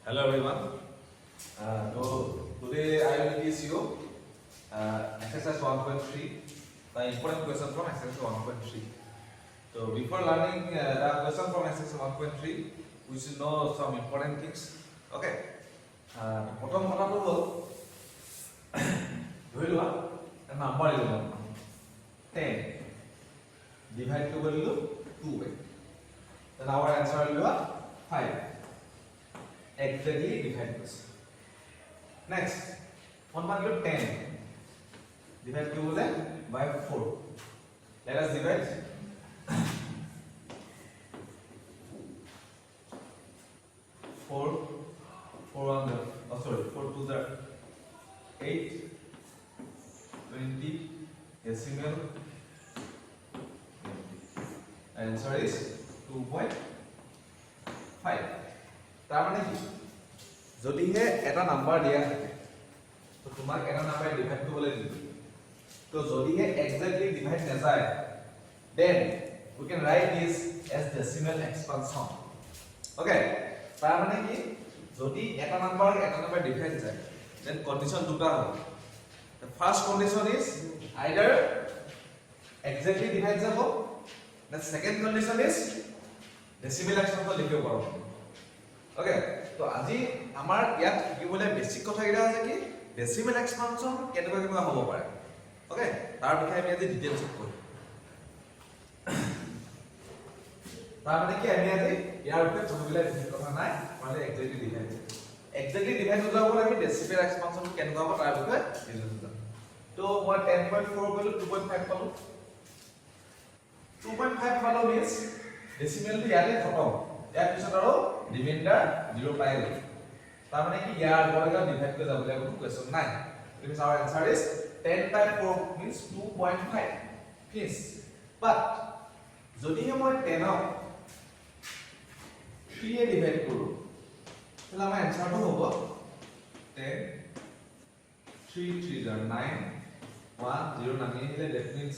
Hello everyone. Today I will teach you exercise 1.3, the important question from exercise 1.3. So before learning the question from exercise 1.3, we should know some important things. Okay. Prothom কথাটো হল ধৰি লোৱা এটা number দিলো 10 divide কৰিব দিলো 2 by then our answer will be 5. Exactly divide this. Next, 1/10 divide by 4. Let us divide 4 to the 8 20 decimal answer is 2.5. তাৰ মানে কি যদিহে এটা নাম্বাৰ দিয়া থাকে তো তোমাক এটা নাম্বাৰ ডিভাইড কৰিবলৈ দিবি তো যদিহে এক্সাক্টলি ডিভাইড নাযায় then we can write this as decimal expansion. Okay, তাৰ মানে কি যদি এটা নাম্বাৰ ডিভাইড যায় then condition দুটা হ'ব. The first condition is either exactly divide যাব, the second condition is decimal expansion লিখিব পাৰো. Okay, so আজি আমাৰ ইয়াত কি বলে বেসিক কথা এটা আছে কি ডেসিমেল এক্সপানশন কেনেকুৱা হ'ব পাৰে. Okay, তাৰ বিষয়ে আমি আজি ডিটেইলছ কৰিম. তাৰ মানে কি আমি আজি ইয়াৰ ওপৰত চববিলাক বেসিক কথা নাই মানে এক্সাক্টলি ডিভাইড হ'লে আমি ডেসিমেল এক্সপানশন কেনেকুৱা হ'ব তাৰ বিষয়ে ডিটেইলছ কৰিম. তো মই 10.4 গলো 2.5 পালো 2.5 পালো মিন্স ডেসিমেলটো ইয়াতে খতম ইয়াৰ পিছত আৰু ৰিমাইন্ডাৰ 0 পাই গ'ল. তাৰ মানে কি ইয়াৰ বৰ্গত ডিভাইড কৰি যাব লাগিব কোনো কোৱেশ্চন নাই. because our answer is 10/4 means 2.5 please. but যদি মই 10 ক 3 এ ডিভাইড কৰো তাহলে আমাৰ আনসাৰটো হ'ব 10 3 3 are 9 1 0 নামি আহিলে that means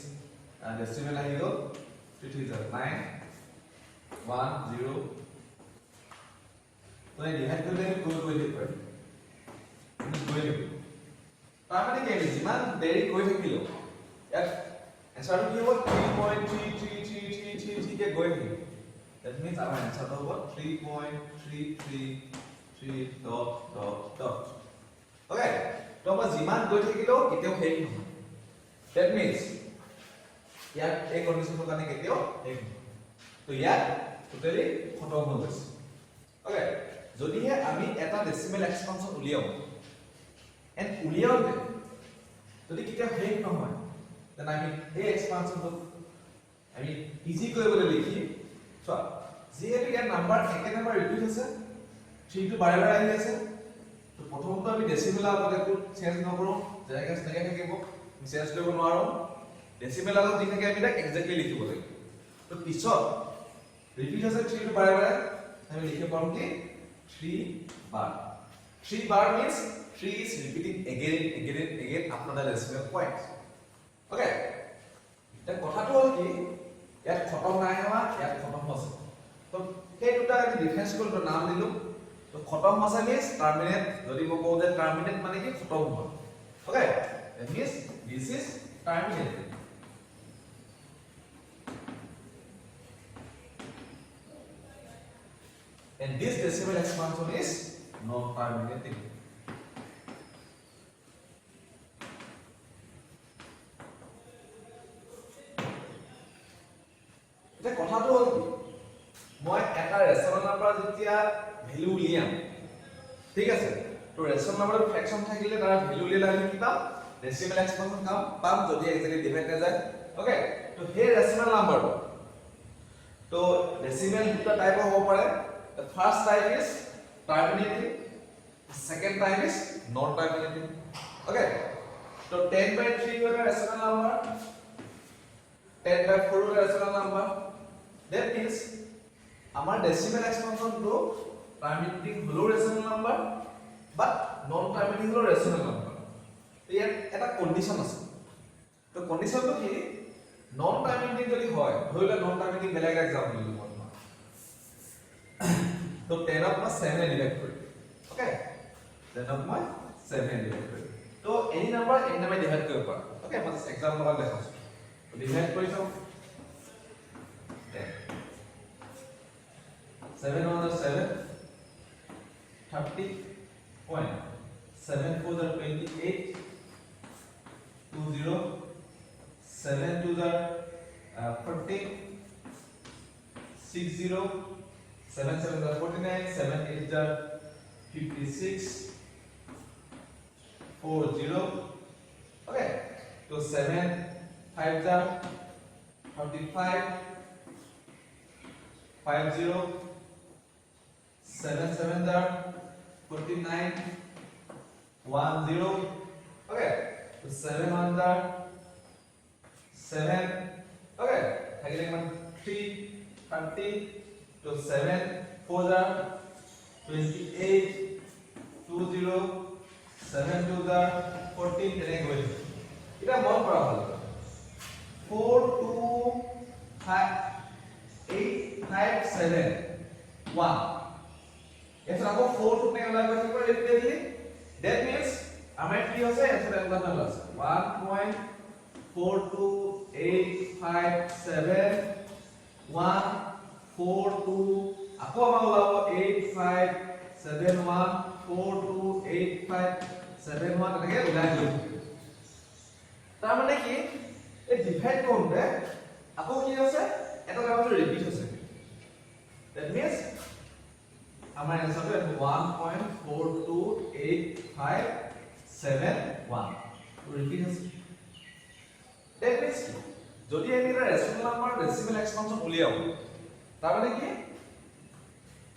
decimal আহি গ'ল 3 3 are 9 1 0 तो ये डिवाइड करले कोइ দিব পাৰি গৈ দিব তাৰ মানে কি আমি যিমান দেৰি গৈ থাকিলো ইয়াত আনসাৰটো কি হ'ব 3.3333 কে গৈ থাকিব that means our answer হ'ব 3.333 dot dot dot. Okay, তো মই যিমান গৈ থাকিলো কেতিয়াও শেষ নহয় that means ইয়াত এই কন্ডিশনৰ কাৰণে কেতিয়াও শেষ নহয় তো ইয়াত টোটালি খতম হৈ গৈছে. Okay, যদিহে আমি এটা ডেসিমেল এক্সপানশন উলিয়াও এন্ড উলিয়াওতে যদি কিটা শেষ নহয় দেন আমি এই এক্সপানশনটো আমি ইজি কৰিবলৈ লিখি সো যেহেতু ইয়াৰ নাম্বাৰ একে নাম্বাৰ ৰিপিট হৈছে 3 টো বাৰে বাৰে আহি আছে তো প্ৰথমটো আমি ডেসিমেল আগতে চেঞ্জ নকৰো যেনেকৈ থাকিব আমি চেঞ্জ কৰিব নোৱাৰো ডেসিমেল আগত দি থাকে আমি তাক এক্সাক্টলি লিখিব লাগিব তো পিছত ৰিপিট হৈছে 3 টো বাৰে বাৰে আমি লিখিব পাৰো কি 3 bar. 3 bar means 3 is repeating again after the decimal point. Okay, the কথাটো হল কি ইয়াত খতম নাই হোৱা ইয়াত খতম হৈছে তো সেই দুটা আমি ডিফাৰেন্স কৰি নাম দিলো তো খতম হৈছে মিন্স টাৰ্মিনেট যদি মই কওঁ যে টাৰ্মিনেট মানে কি খতম হোৱা. Okay, that means this is terminated. And this decimal expansion is non-terminating. এটা কথাটো হল কি মই এটা ৰেশনাল নাম্বাৰ যেতিয়া ভ্যালু উলিয়াম ঠিক আছে তো ৰেশনাল নাম্বাৰৰ ফ্ৰেকশন থাকিলে তাৰ ভ্যালু উলিয়ালে আমি কি পাম ডেসিমেল এক্সপানশন পাম যদি এক্সাক্টলি ডিভাইড না যায়. ওকে, তো সেই ৰেশনাল নাম্বাৰ তো ডেসিমেল দুটা টাইপ হ'ব পাৰে. The first type is terminating, the second type is non-terminating. Okay, so 10/3 is a rational number, 10/4 is a rational number. That means our decimal expansion to terminating is a rational number, but non-terminating is a rational number. So here a condition is. The condition to be non-terminating jodi hoy, hoile non-terminating belag example. तो 10 of 7 divide करी দেনক মই 7 divide কৰিম তো any number any number divide কৰিব পাৰা okay মই example লগাই দেখাইছো ডিভাইড কৰি চাও 7 1 7 30 point 7 4 28 20 7 2 14 60 7 7 49 7 8 56 40 okay so 7 5 35 50 7 7 49 10 okay so 7 1 7 okay again 3 30 to 7 4 28 20 7 2 14 তেনে গৈ এটা মন কৰা হল 4 2 5 8 5 7 1 এছৰা আকৌ 4 টু নে ওলাই গৈ থাকিব ৰিপিটেডলি that means আমাৰ কি হৈছে এছৰা ওলাই গৈ আছে 1.428571 42 আকৌ আমাৰ ওলাব 8571 428571 এনেকৈ ওলাই গৈ তাৰ মানে কি এই ডিভাইড কৰোঁতে আকৌ কি হৈছে এটা নাম্বাৰ ৰিপিট হৈছে that means আমাৰ এনসাৰটো 1.428571 ৰিপিট হৈছে that means যদি আমি এটা ৰেশনাল নাম্বাৰ ডেসিমেল এক্সপানশন উলিয়াও তাৰ মানে কি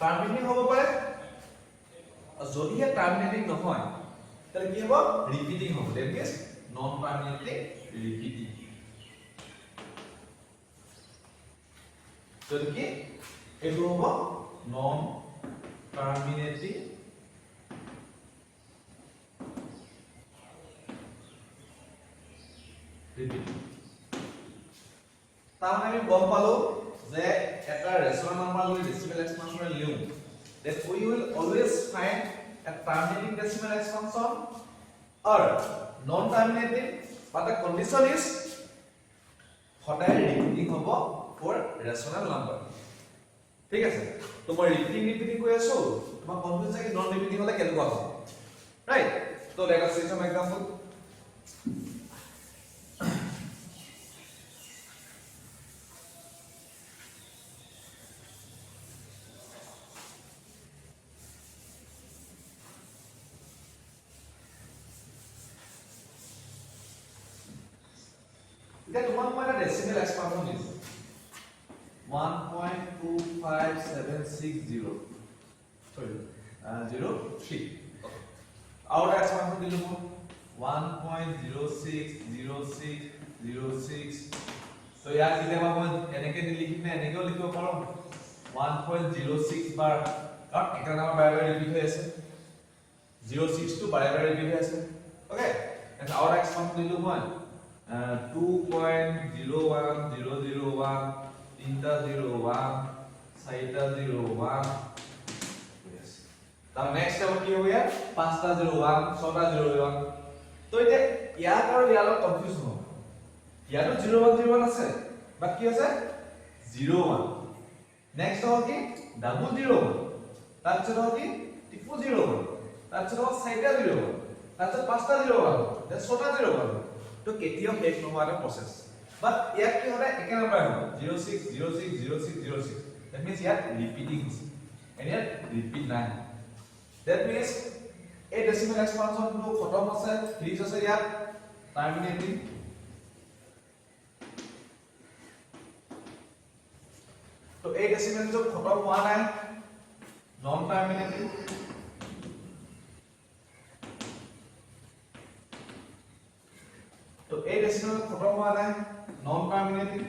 টাৰ্মিনেটিং হ'ব পাৰে যদি হে টাৰ্মিনেটিং নহয় তাহলে কি হ'ব ৰিপিটিং হ'ব that means non terminating repeating যদি কি এইটো হ'ব নন টাৰ্মিনেটিং ৰিপিটিং তাহলে আমি গম পালো যে এটা রেশনাল নাম্বার যদি decimal expansion Leo that we will always find a terminating decimal expansion or non terminating but the condition is সদায় রিপিটিং হ'ব for rational number ঠিক আছে তো মই রিপিটিং কৈ আছো তোমাক কনফিউজ আছে নন রিপিটিং হলে কেনেকুৱা হ'ব রাইট তো let us see some example That one point decimal expansion is 1.25760. Sorry, 03. Okay. Our expansion is 1.060606. So यार कितने बार मैं एनेके लिखने एनेके लिखो करो 1.06 बार और एक नाम बार बार रिपीट है ऐसे 06 to बार बार रिपीट है ऐसे. Okay. And our expansion is 2.01001 তিনটা 01 চাৰিটা 01 yes তাৰ নেক্সট হ'ব কি হ'ব ইয়াৰ পাঁচটা 01 ছটা 01 তো এতিয়া ইয়াক আৰু ইয়াৰ লগত কনফিউজ হ'ব ইয়াতো 0101 আছে বাট কি আছে 01 নেক্সট হ'ব কি ডাবল 01 তাৰপিছত হ'ব কি ত্ৰিপল 01 তাৰপিছত হ'ব চাৰিটা 01 তাৰপিছত পাঁচটা 01 দেন ছটা 01 तो केटीएम एक नंबर प्रोसेस बट यार কি হলে একে নাম্বার হ'ব 06060606 that means ইয়াত রিপিটিং হৈছে and ইয়াত রিপিট নাই that means এই ডেসিমেল এক্সপানশন টো খতম আছে ফিনিশ আছে ইয়াত টার্মিনেটিং তো এই ডেসিমেল টো খতম হোৱা নাই নন টার্মিনেটিং तो ए डेसिमल खत्म हुआ है नॉन टर्मिनेटिंग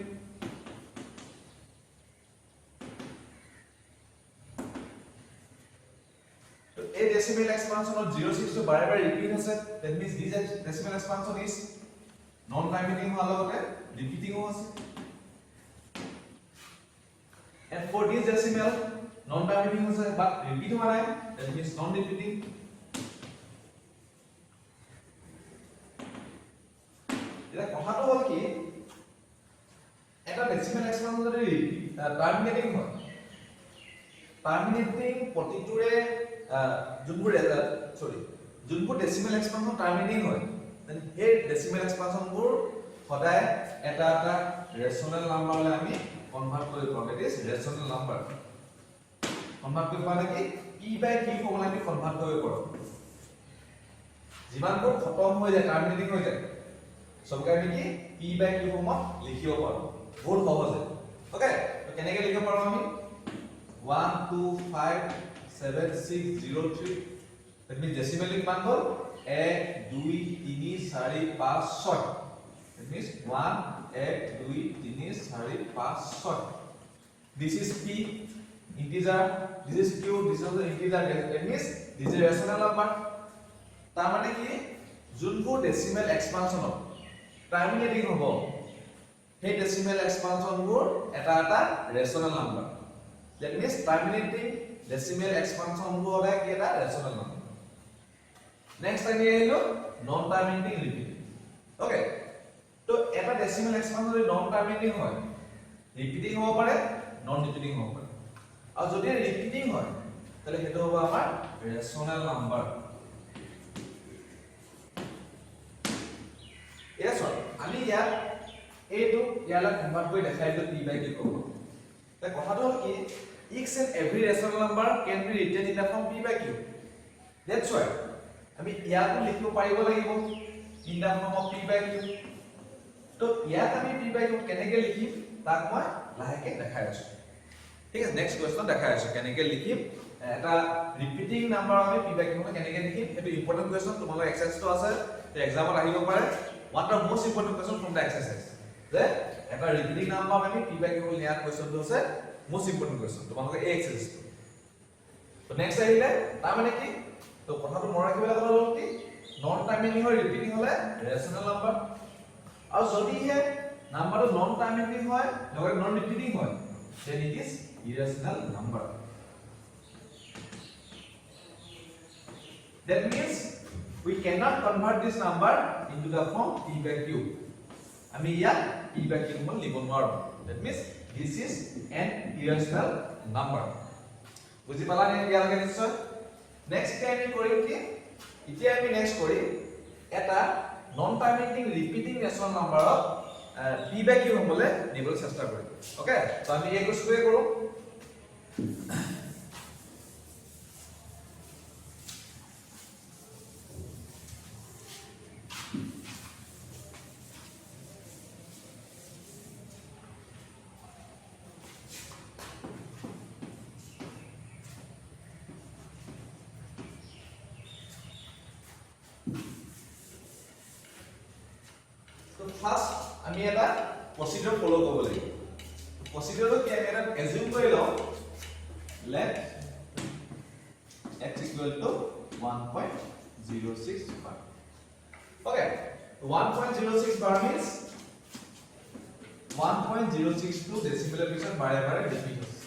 तो ए डेसिमल एक्सपांशन ऑफ 06 तो बारे बारे रिपीट है that means this decimal expansion is non terminating वाला होता है रिपीटिंग हो আছে and for this decimal non terminating होता है but repeat हुआ है that means non repeating terminating হয় টাৰ্মিনেটিং প্ৰতিটোৰে যোনবোৰ ডেসিমেল এক্সপানশন টাৰ্মিনেটিং হয় সেই ডেসিমেল এক্সপানশনবোৰ সদায় এটা এটা ৰেশনেল নাম্বাৰলৈ আমি কনভাৰ্ট কৰি পাওঁ দ্যাট ইজ ৰেশনেল নাম্বাৰ কনভাৰ্ট কৰি পালে কি p/q ফৰ্মুলা আমি কনভাৰ্ট কৰিব পাৰোঁ যিমানবোৰ খতম হৈ যায় টাৰ্মিনেটিং হৈ যায় সবকে আমি কি p/q ফৰ্মত লিখিব পাৰোঁ বহুত সহজে ওকে তো কেনেকৈ লিখিব পাৰোঁ আমি 1 2 5 7 6 0 3 that means decimal কিমান হ'ল 1 2 3 4 5 6 that means 1 1 2 3 4 5 6 this is p integer this is q this is also integer that means this is rational number তাৰ মানে কি যোনবোৰ ডেসিমেল এক্সপানশন টাৰ্মিনেটিং হ'ব সেই ডেসিমেল এক্সপানশনবোৰ এটা এটা ৰেশনেল number that means terminating decimal expansion বোৰ কি এটা ৰেশনেল নাম্বাৰ নেক্সট আমি আহিলো নন টাৰ্মিনেটিং ৰিপিটিং ওকে তো এটা ডেসিমেল এক্সপানশন যদি নন টাৰ্মিনেটিং হয় ৰিপিটিং হ'ব পাৰে নন ৰিপিটিং হ'ব পাৰে আৰু যদি ৰিপিটিং হয় তাহলে সেইটো হ'ব আমাৰ ৰেশনেল নাম্বাৰ yes sir আমি ইয়াত এইটো ইয়ালা কনভাৰ্ট কৰি দেখাই দিলো p/q ক'ব তে কথাটো হ'ল কি each and every rational number can be written in the form p/q that's why আমি ইয়াতো লিখিব পাৰিব লাগিব in the form of p/q তো ইয়াত আমি p/q কেনেকৈ লিখিম তাক মই লাহেকৈ দেখাই আছো ঠিক আছে নেক্সট কোৱেশ্চন দেখাই আছো কেনেকৈ লিখিম এটা ৰিপিটিং নাম্বাৰ আমি p/q কেনেকৈ লিখিম এটো ইম্পৰ্টেন্ট কোৱেশ্চন তোমালোকৰ এক্সাৰসাইজটো আছে তে এক্সামত আহিব পাৰে what are most important question from the exercise যে এটা ৰিপিটিং নাম্বাৰ আমি p/q লিয়াৰ কোৱেশ্চনটো আছে most important question তোমালোকে এই এক্সাৰসাইজ তো নেক্সট আহিলে তাৰ মানে কি তো কথাটো মন ৰাখিবলৈ গ'লে হ'ল কি নন টাৰ্মিনেটিং হয় ৰিপিটিং হলে ৰেশনেল নাম্বাৰ আৰু যদি হে নাম্বাৰটো নন টাৰ্মিনেটিং হয় লগতে নন ৰিপিটিং হয় then it is irrational number that means we cannot convert this number into the form p/q আমি ইয়াত p/q মান লিখিব নোৱাৰো that means this is an irrational number বুজি পালা নে ইয়ালৈকে নিশ্চয় নেক্সট আমি কৰিম কি এতিয়া আমি নেক্সট কৰিম এটা নন টাৰ্মিনেটিং ৰিপিটিং ৰেশনেল নাম্বাৰত p/q হ'বলৈ নিবলৈ চেষ্টা কৰিম ওকে তো আমি এই কোৱেশ্চনটো কৰো ফাৰ্স্ট আমি এটা প্ৰসিডিউৰ ফলো কৰব লাগিব প্ৰসিডিউৰটো কি আমি এটা এজিউম কৰি লও let x equal to 1.06 bar okay 1.06 bar means 1.062 decimal পিছত বাৰে বাৰে ৰিপিট হৈছে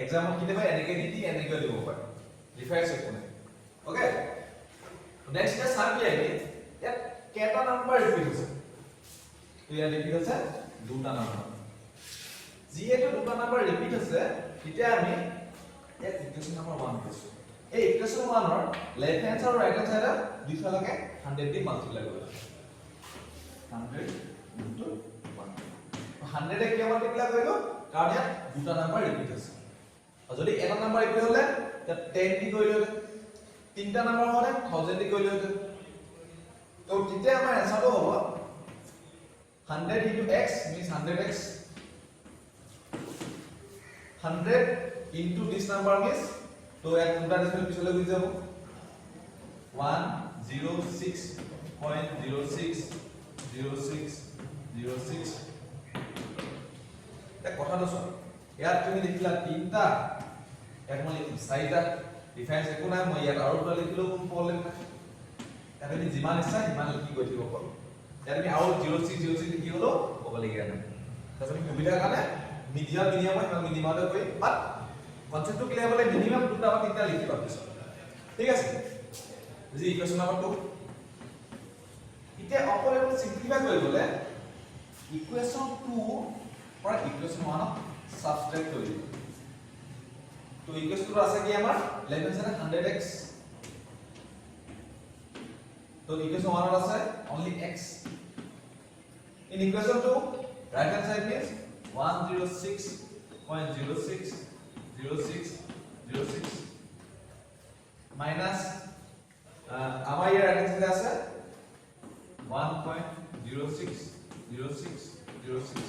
এক্সামত কি দেবা এনেকে দি এনেকে দিব পাৰে ৰিফাৰেন্স একো নাই ওকে নেক্সট এটা সাম কি আহিলে ইয়াত কেটা নাম্বার রিপিট হৈছে তো ইয়াত রিপিট হৈছে দুটা নাম্বার যেহেতু দুটা নাম্বার রিপিট হৈছে তেতিয়া আমি এক ইকুয়েশন নাম্বার 1 পাইছো এই ইকুয়েশন 1 ৰ লেফট হ্যান্ড আৰু ৰাইট হ্যান্ড সাইড দুইফালকে 100 দি মাল্টিপ্লাই কৰিব 100 into 1 100 এ কি মাল্টিপ্লাই কৰিব কাৰণ ইয়াত দুটা নাম্বাৰ ৰিপিট হৈছে আৰু যদি এটা নাম্বাৰ ৰিপিট হলে তে 10 দি কৰিলে তিনটা নাম্বাৰ হলে 1000 দি কৰিলে তো তেতিয়া আমাৰ আনসাৰটো হ'ব 100 into x means 100x 100 into this number means তো এক দুটা ডেসিমেল পিছলৈ গৈ যাব 106.060606 এক কথাটো চোৱা ইয়াত তুমি লিখিলা তিনটা এক মই লিখিম চাৰিটা ডিফাৰেন্স একো নাই মই ইয়াত আৰু দুটা লিখিলেও কোনো প্ৰবলেম নাই আমি যিমান ইচ্ছা সিমান লিখি গৈ থাকিব পাৰোঁ ইয়াত আমি আৰু 0606 লিখি হলো ক'ব লগিয়া নাই তাৰপিছত আমি সুবিধাৰ কাৰণে মিনিমামতে কৰি বাট কনসেপ্টটো ক্লিয়াৰ হ'লে মিনিমাম দুটা বা তিনটা লিখিবা পিছত ঠিক আছে যি ইকুৱেশ্যন নম্বৰ 2 এতিয়া অকল এটা সিম্পলিফাই কৰিবলৈ ইকুৱেশ্যন 2 পৰা ইকুৱেশ্যন 1 সাবট্ৰেক্ট কৰিম তো ইকুৱেশ্যনটো আছে কি আমাৰ লেফট হ্যান্ড সাইডে 100x তো ইকুৱেশ্যন 1 ত আছে only x in equation 2 right hand side means 106.060606 minus our here right hand side আছে 1.060606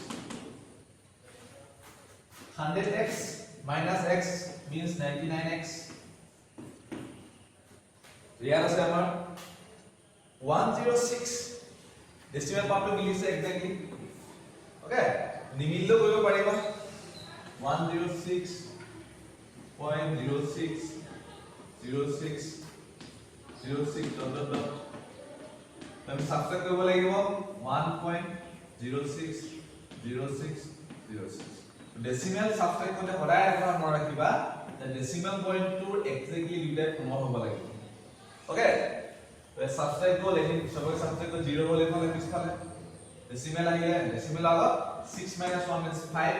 100x minus x means 99x real আছে আমাৰ 106 decimal part to মিলিছে exactly okay নিমিললে কৰিব পাৰিবা 106.060606 dot আমি সাবট্ৰেক্ট কৰিব লাগিব 1.060606 decimal সাবট্ৰেক্ট কৰিলে সদায় এটা মনত ৰাখিবা যে decimal point টোৰ exactly দুটা সমান হ'ব লাগিব okay तो सबट्रैक्ट को लेकिन सबके सबट्रैक्ट को 0 को लेखा पिस खाले डेसिमल आइले डेसिमल आगा 6 - 1 means 5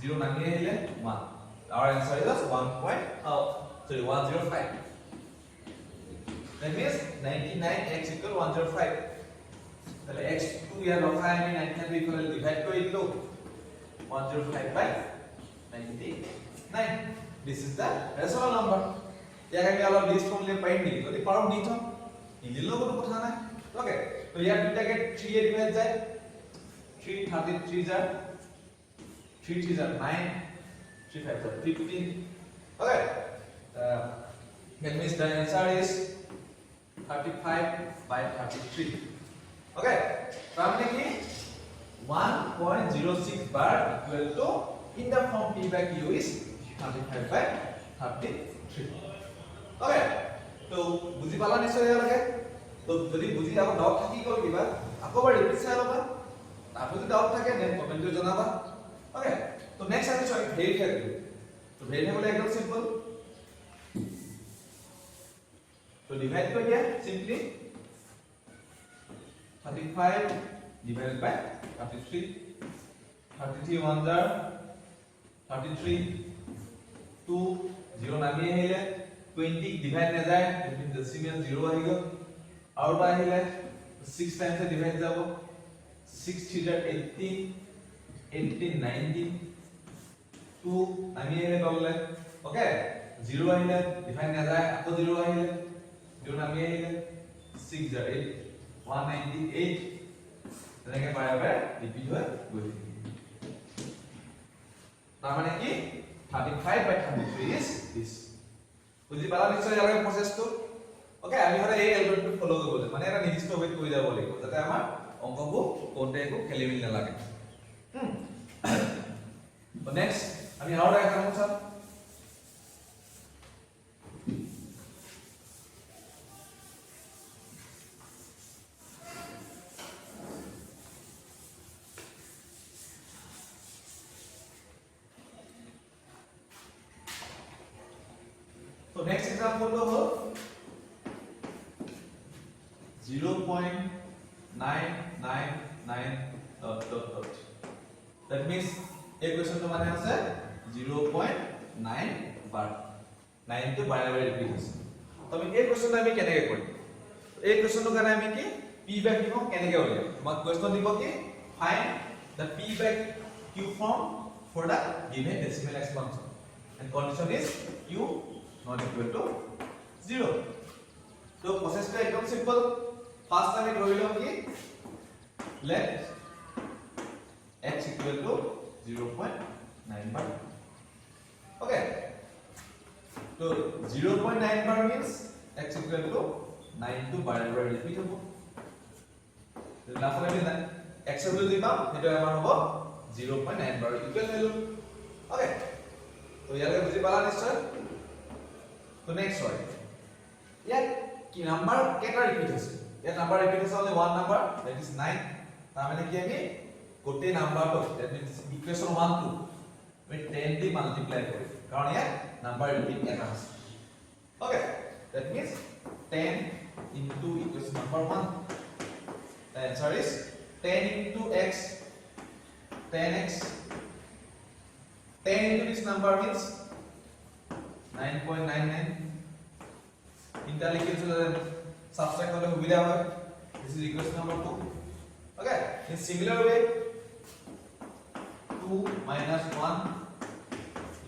0 नामी आइले 1 our answer is 1.105 that means 99x equal 105 তাহলে x2 ইয়ার রখা আমি 99 ইকুয়াল ডিভাইড করে দিলো 105 by 99 this is the rational number ইয়াক আমি অলপ লিস্ট করলে পাই নি যদি পারো নিত নিলেও কোনো কথা নাই ওকে তো ইয়ার দুটাকে 3 এ ডিভাইড যায় 3 33 যা 3 3 যা 9 3 5 যা 15 okay that means the answer is 35 by 33 okay তার মানে কি 1.06 bar equal to in the form p by q is 35 by 33 okay तो बुझी पाला निश्चय यार तो যদি বুঝি যাব ডাউট থাকি গল কিবা আকবাৰ ৰিপিট চাই লবা তারপর যদি ডাউট থাকে দেন কমেন্টে জানাবা ওকে তো নেক্সট আমি চাই ভেরিফাই করি তো ভেরিফাই হলে একদম সিম্পল তো ডিভাইড কৰি দিয়া সিম্পলি 35 divided by 33 33 1 jar 33 2 0 নামি আহিলে 20 ডিভাইড না যায় কিন্তু ডেসিমেল 0 আহি গল और बाय है 6 टाइम्स से डिवाइड যাব 6 3 18 18 19 2 আমি এনে করলে ওকে 0 আহিলে ডিভাইড না যায় আকৌ 0 আহিলে 0 নামি আহিলে 6 8 198 এনেকে বাৰে বাৰে ৰিপিট হৈ গৈ তাৰ মানে কি 35 by 33 is this বুজি পালা নিশ্চয় ইয়াৰ প্ৰসেসটো ओके আমি হলে এই এলগৰিথম ফলো কৰিব লাগে মানে এটা নিৰ্দিষ্ট ওয়েট কৰি যাব লাগিব যাতে আমাৰ অংকবোৰ কোনতে একো খেলিমেলি না লাগে তো নেক্সট আমি আৰু এটা কাম চাম তো next example hall 0.999 dot dot dot that means এই কোৱেশ্চনটো মানে আছে 0.9 বাৰ 9 টো বাৰে বাৰে ৰিপিট হৈছে তো আমি এই কোৱেশ্চনটো আমি কেনেকৈ কৰিম এই কোৱেশ্চনটো কাৰণে আমি কি p by q ফৰ্ম কেনেকৈ উলিয়াম তোমাক কোৱেশ্চন দিব কি find the p by q form for the given decimal expansion and condition is q not equal to 0 तो प्रोसेसটো একদম সিম্পল ফার্স্ট আমি ধৰি লম কি let x equal to 0.9 bar okay so 0.9 bar means x equal to 9 to bar repeat হ'ব লাফালে না x এর যদি পাম এটা আমাৰ হ'ব 0.9 bar ইকুৱেল ভ্যালু okay তো ইয়ালে বুজি পালা নিশ্চয় তো নেক্সট হয় ইয়াত কি নাম্বার কেটা রিপিট হৈছে ইয়াত নাম্বার রিপিট হৈছে only one number that is 9 তাৰ মানে কি আমি গোটে নাম্বাৰটো that means equation 1 2 আমি 10 দি মাল্টিপ্লাই কৰিম কাৰণ ইয়াত নাম্বার রিপিট এটা আছে okay that means 10 into equation number 1 the answer is 10 into x 10x 10 into this number means 9.99. Inta likhi chole subtract hole subidha hoy. This is equation number 2. Okay, in similar way 2 minus 1,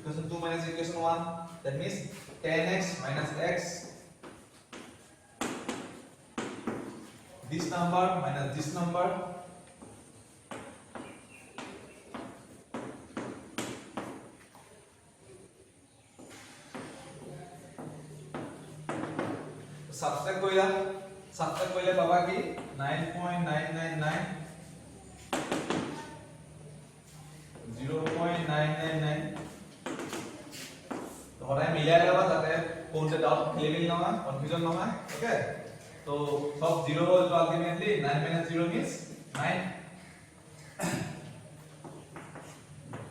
equation 2 minus equation 1, that means 10x minus x, this number minus this number, subtract koile baba ki 9.999 0.999 तो हटाए मिलाया लगा जाते हैं कौन से doubt खेलेंगे ना confusion ना है ओके तो सब 0 तो ultimately 9 minus 0 means 9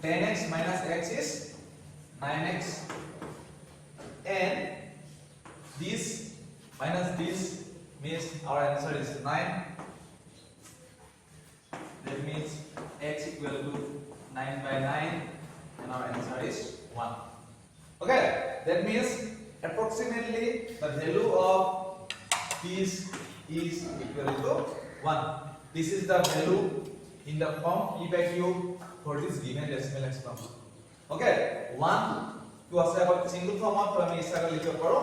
10x minus x is 9x and this minus this means our answer is 9. That means x equal to 9 by 9 and our answer is 1. Okay, that means approximately the value of this is equal to 1. This is the value in the form e by q for this given decimal exponent. Okay, 1 to ase about single form to ami isara likhibo paro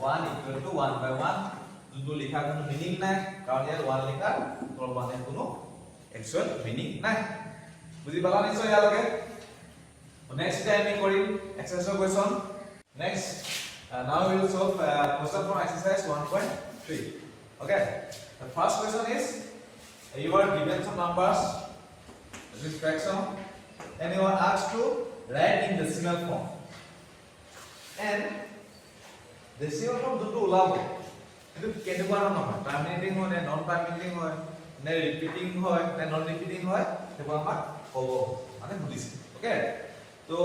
1 equal to 1 by 1 junto likha kono meaning nai karon yar 1 likha tor 1 er kono actual meaning nai বুজি পালা নিশ্চয় ইয়ালৈকে next time we korim exercise question next now we will solve question from exercise 1.3 okay the first question is you are given some numbers this fraction and you are asked to write in decimal form and decimal form junto ulabo কিন্তু কেনেকুৱা নহয় terminating হয় নে non terminating হয় নে repeating হয় নে non repeating হয় সেবোৰ আমাক ক'ব মানে বুজিছে okay so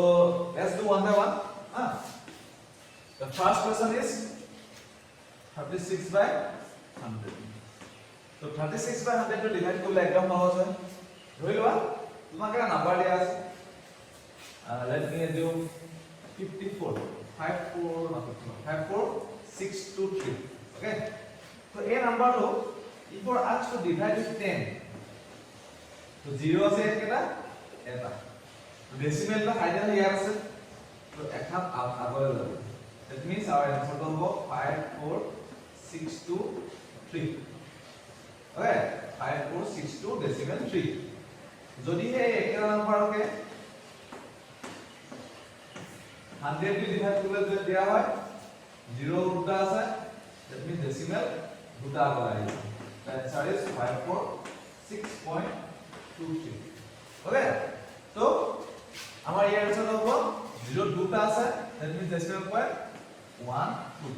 let's do one by one the first question is 36 by 100 so 36 by 100 to divide করলে একদম সহজ হয় ধৰি লোৱা তোমাক এটা নাম্বার দিয়া আছে let me assume 54 54623 okay so a number to if you are asked to divide with 10 so 0 আছে এটা এটা decimal বা ফাইনাল ইয়াৰ আছে তো এখান আগলৈ যাব that means our answer to হ'ব 54623 okay 5462 decimal 3 যদি এই একেটা নাম্বাৰকে 100 দি ডিভাইড কৰিলে যদি দিয়া হয় 0 দুটা আছে that means decimal দুটা আগলৈ আহিব the answer is 546.23 okay so আমাৰ ইয়াৰ answer হ'ব 0 দুটা আছে that means decimal point 1 2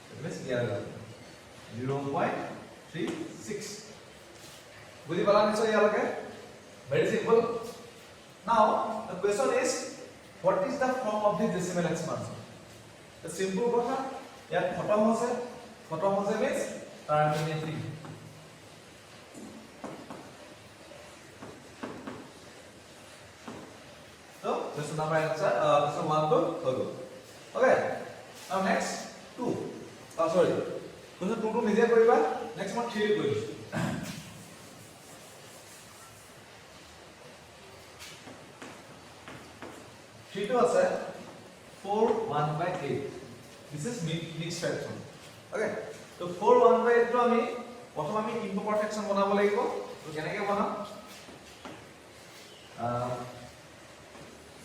that means ইয়াৰ 0.36 বুজি পালা নিশ্চয় ইয়ালৈকে very simple now the question is what is the form of this decimal expansion the simple কথা ইয়াত খতম হৈছে means terminating so question number answer question 1 to go okay now next 2 sorry question 2 to নিজে কৰিবা next one 3 কৰিছো 3 to আছে 4 1 by 8 this is mixed fraction okay so 4 1 by 8 to আমি প্ৰথম আমি improper fraction বনাব লাগিব তো কেনেকৈ বনাম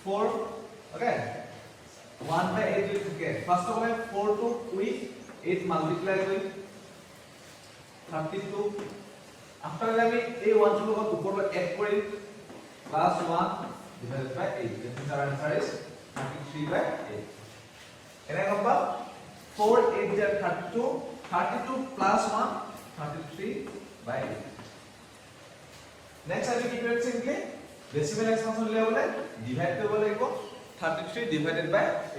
4 okay 1 by 8 will get first of all 4 to with 8 multiply with 32 after that আমি এই 1 to লগত উপৰলৈ add কৰি plus 1 divided by 8 that means our answer is 33 by 8 and I come back 4 8 is 32 32 plus 1 33 by 8 next I will keep it simply decimal expansion level divide কৰিব লাগিব 33 divided by 8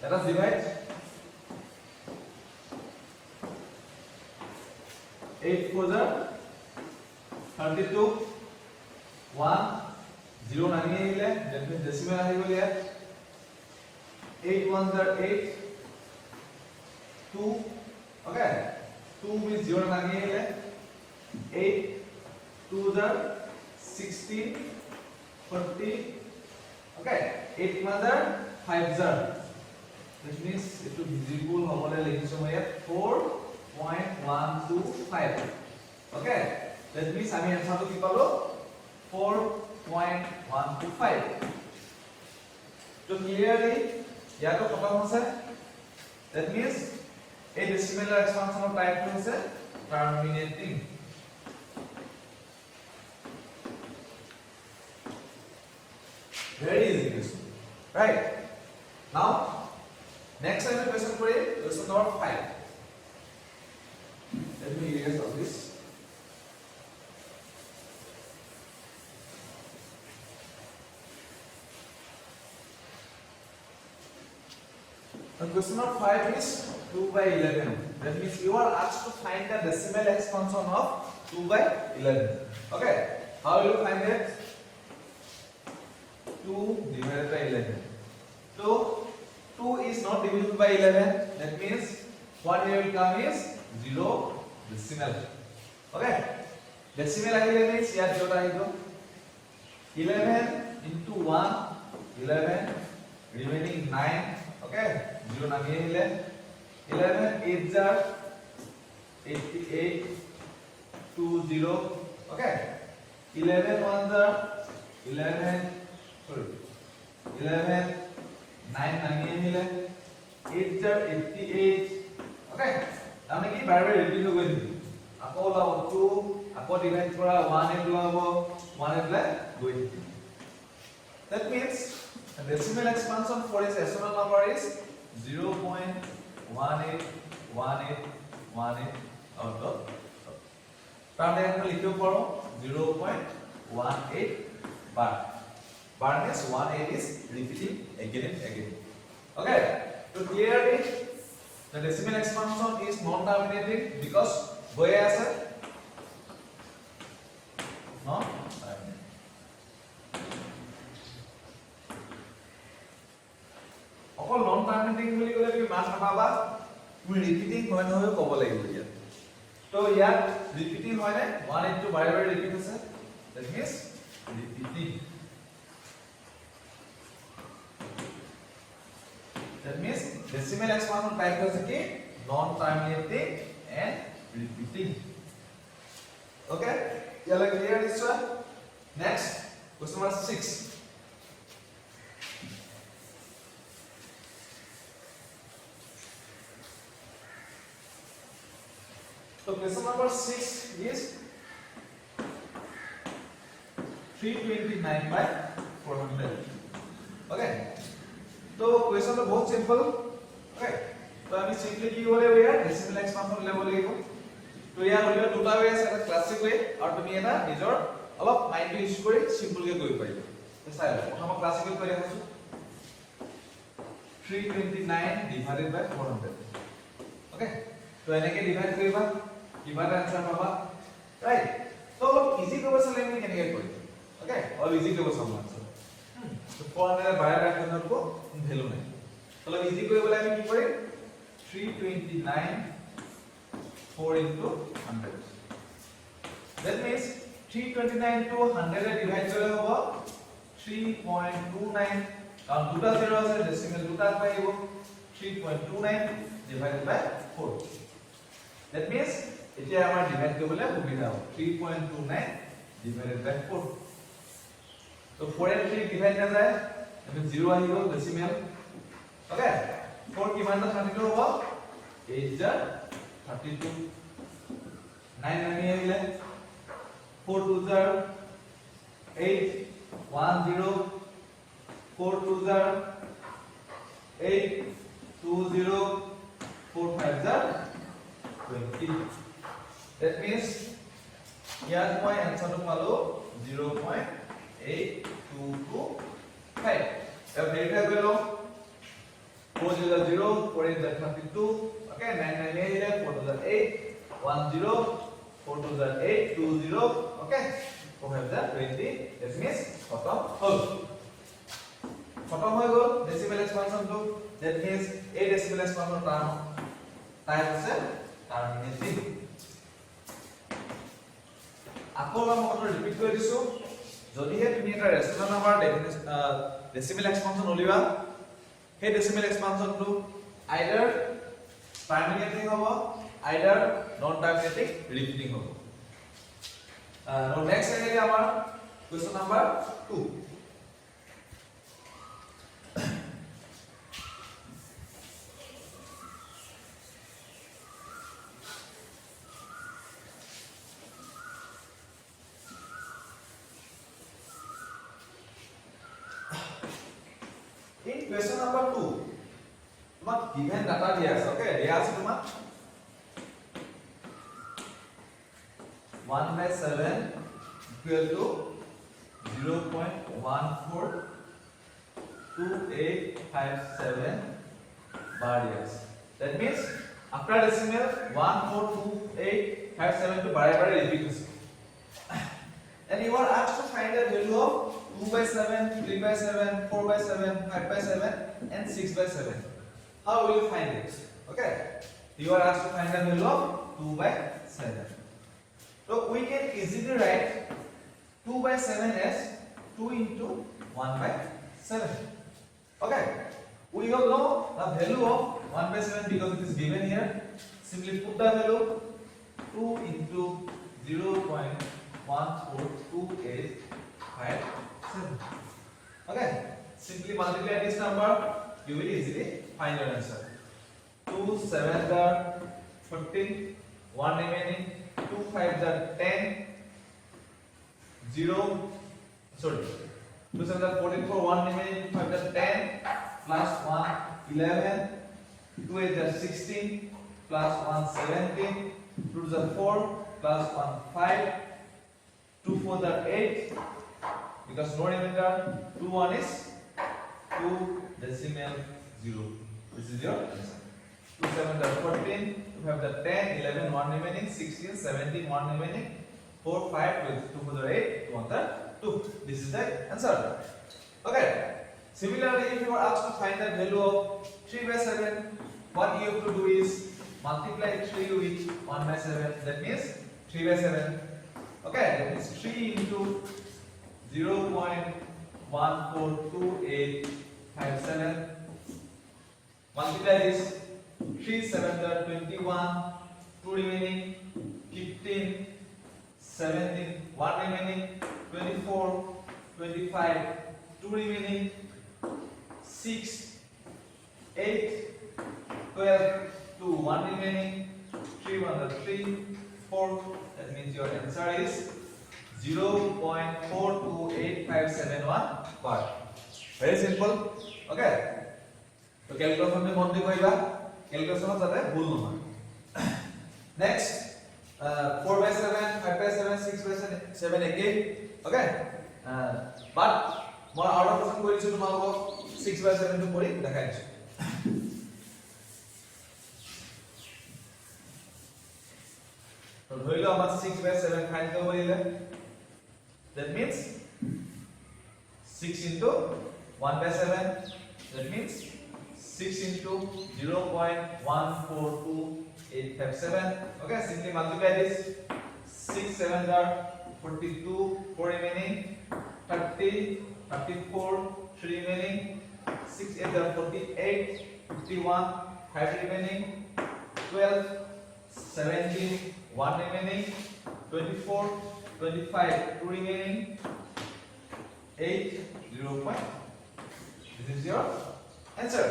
let us divide 8 for the 32 1 0 নামি আহিলে that means decimal আহি গ'ল ইয়াত 8 ones are 8 2 okay 2 means 0 নামি আহিলে 8 2s are 16 40 okay 8 ones are 5s are that means it is visible হবলে লিখিছো মই ইয়াত 4.125 okay that means আমি আনসারটো কি পালো 4.125 তো ক্লিয়ারলি ইয়াতো খতম হৈছে that means এই ডেসিমেল এক্সপানশনৰ টাইপটো হৈছে terminating very easy question right now next time question for question number 5 let me erase all this and question number 5 is 2 by 11 that means you are asked to find the decimal expansion of 2 by 11 okay how will you find it 2 divided by 11 so 2 is not divisible by 11 that means what here will come is 0 decimal okay decimal ahile means here jot ahibo 11 into 1 11 remaining 9 okay 0 nami ahile 11 8s are 88 20 okay 11 ones are 11 sorry 11 9 nami ahile 8s are 88 okay আমি কি বাৰে বাৰে repeat হৈ গৈ আকৌ লাও 2 আকৌ divide কৰা 1 এ লাব 1 এ লে গৈ that means the decimal expansion for its decimal number is 0.181818 out of তাহলে আমরা লিখতে পারো 0.18 bar bar means 18 is repeating again and again okay so clearly the decimal expansion is non-terminating because boy as a non অকল non terminating বুলি কলে তুমি মান নাপাবা তুমি ৰিপিটিং হয় নহয় ক'ব লাগিব ইয়াত তো ইয়াত ৰিপিটিং হয় নে 1 into বাৰে বাৰে ৰিপিট হৈছে that means repeating that means decimal expansion type হৈছে কি non terminating and repeating okay ইয়ালে ক্লিয়াৰ নিশ্চয় next question number 6 so question number 6 is 329 by 400 okay तो क्वेश्चन तो बहुत सिंपल ओके तो আমি সিম্পলি কি বলে ইয়াৰ ডেসিমেল এক্সপানশন লেব লাগিব তো ইয়াৰ হলে দুটা ৱে আছে এটা ক্লাসিক ৱে আৰু তুমি এটা নিজৰ অলপ মাইন্ড ইউজ কৰি সিম্পল কে কৰিব পাৰিবা তো চাই লও প্ৰথম ক্লাসিক কৰি আছো 329 divided by 400 ओके তো এনেকে ডিভাইড কৰিবা কিবা এটা आंसर পাবা ৰাইট তো অলপ ইজি কৰিব চালে আমি কেনেকৈ কৰিম ओके অলপ ইজি কৰিব চাম आंसर तो 400 বাৰে বাৰে কৰিব ভ্যালু নাই অলপ ইজি কৰিবলৈ আমি কি কৰিম 329 4 into 100 that means 329 to 100 A divide কৰিলে হ'ব 3.29 কারণ দুটা জিরো আছে ডেসিমেল দুটা পাইব 3.29 divided by 4 that means এতিয়া আমাৰ ডিভাইড কৰিবলৈ সুবিধা হ'ব 3.29 divided by 4 তো 4 এর 3 ডিভাইড না যায় আমি 0 আহি গল ডেসিমেল ওকে 4 কিমান না 32 হ'ব 8 যা 32 9 নামি আহিলে 4 2 যা 8 1 0 4 2 যা 8 2 0 4 5 যা 20 that means ইয়াত মই আনসারটো পালো 0.8225 अब ভেৰিফাই কৰি লও 4 0 0 4 8 32 okay 9 9 8 4 8 10 4 2 8 20 okay 4 5 the 20 that means খতম হল খতম হৈ গল ডেসিমেল এক্সপানশন টো that means a decimal expansion type আছে টার্মিনেটিং আকৌ মই কথা ৰিপিট কৰি দিছো যদিহে তুমি এটা ৰেশনাল নাম্বাৰ ডেসিমেল এক্সপানশন উলিবা সেই ডেসিমেল এক্সপানশন টো আইদাৰ টাৰ্মিনেটিং হ'ব আইদাৰ নন টাৰ্মিনেটিং ৰিপিটিং হ'ব now next আহিলে আমাৰ question number 2 in question number 2 তোমাক given data দিয়া আছে okay দিয়া আছে তোমাক 1/7 equal to 0.142857 bar years. That means after decimal 142857 to bar repeat this. And you are asked to find the value of 2/7, 3/7, 4/7, 5/7 and 6/7. How will you find it? Okay. You are asked to find the value of 2/7. So we can easily write 2/7 as 2 into 1/7. Okay. We all know the value of 1/7 because it is given here. Simply put the value 2 into 0.142857. Okay. Simply multiply this number. You will easily find your answer. 2 7 are 14, 1 remaining. 2 5 are 10, 0, sorry, 2 7 are 14, 4, 1 remaining, 2 5 are 10, plus 1, 11, 2 8 are 16, plus 1, 17, 2 2 are 4, plus 1, 5, 2 4 are 8, because no remainder, 2 1 is 2 decimal 0. This is your answer. 2 7 are 14, 2 5 are 10, 11, 1 remaining, 16, 17, 1 remaining, 4 5 with 2 4 are 8, 2 1 are 2. This is the answer. Okay. Similarly, if you are asked to find the value of 3/7, what you have to do is multiply 3 with 1/7. That means 3/7. Okay, that means 3 into 0.142857. Multiply this. 3 7 are 21, 2 remaining, 15, 17, 1 remaining, 24, 25, 2 remaining, 6, 8, 12, 2, 1 remaining, 3 1 are 3, 4. That means your answer is 0.428571 bar. Very simple. Okay. So calculation में मत दिखाइबा calculation जाते भूल নহয় next 4/7 5/7 6/7 again okay but মই out of question কৰিছো তোমালোকক 6/7 টো কৰি দেখাইছো তো ধৰিলো আমাৰ 6/7 ফাইন্ড কৰিব দিলে that means 6 into 1/7 that means 6 into 0.142857. Okay, simply multiply this. 6 7 are 42, 4 remaining, 30, 34, 3 remaining, 6 8 are 48, 51, 5 remaining, 12, 17, 1 remaining, 24, 25, 2 remaining, 8, 0. This is your answer.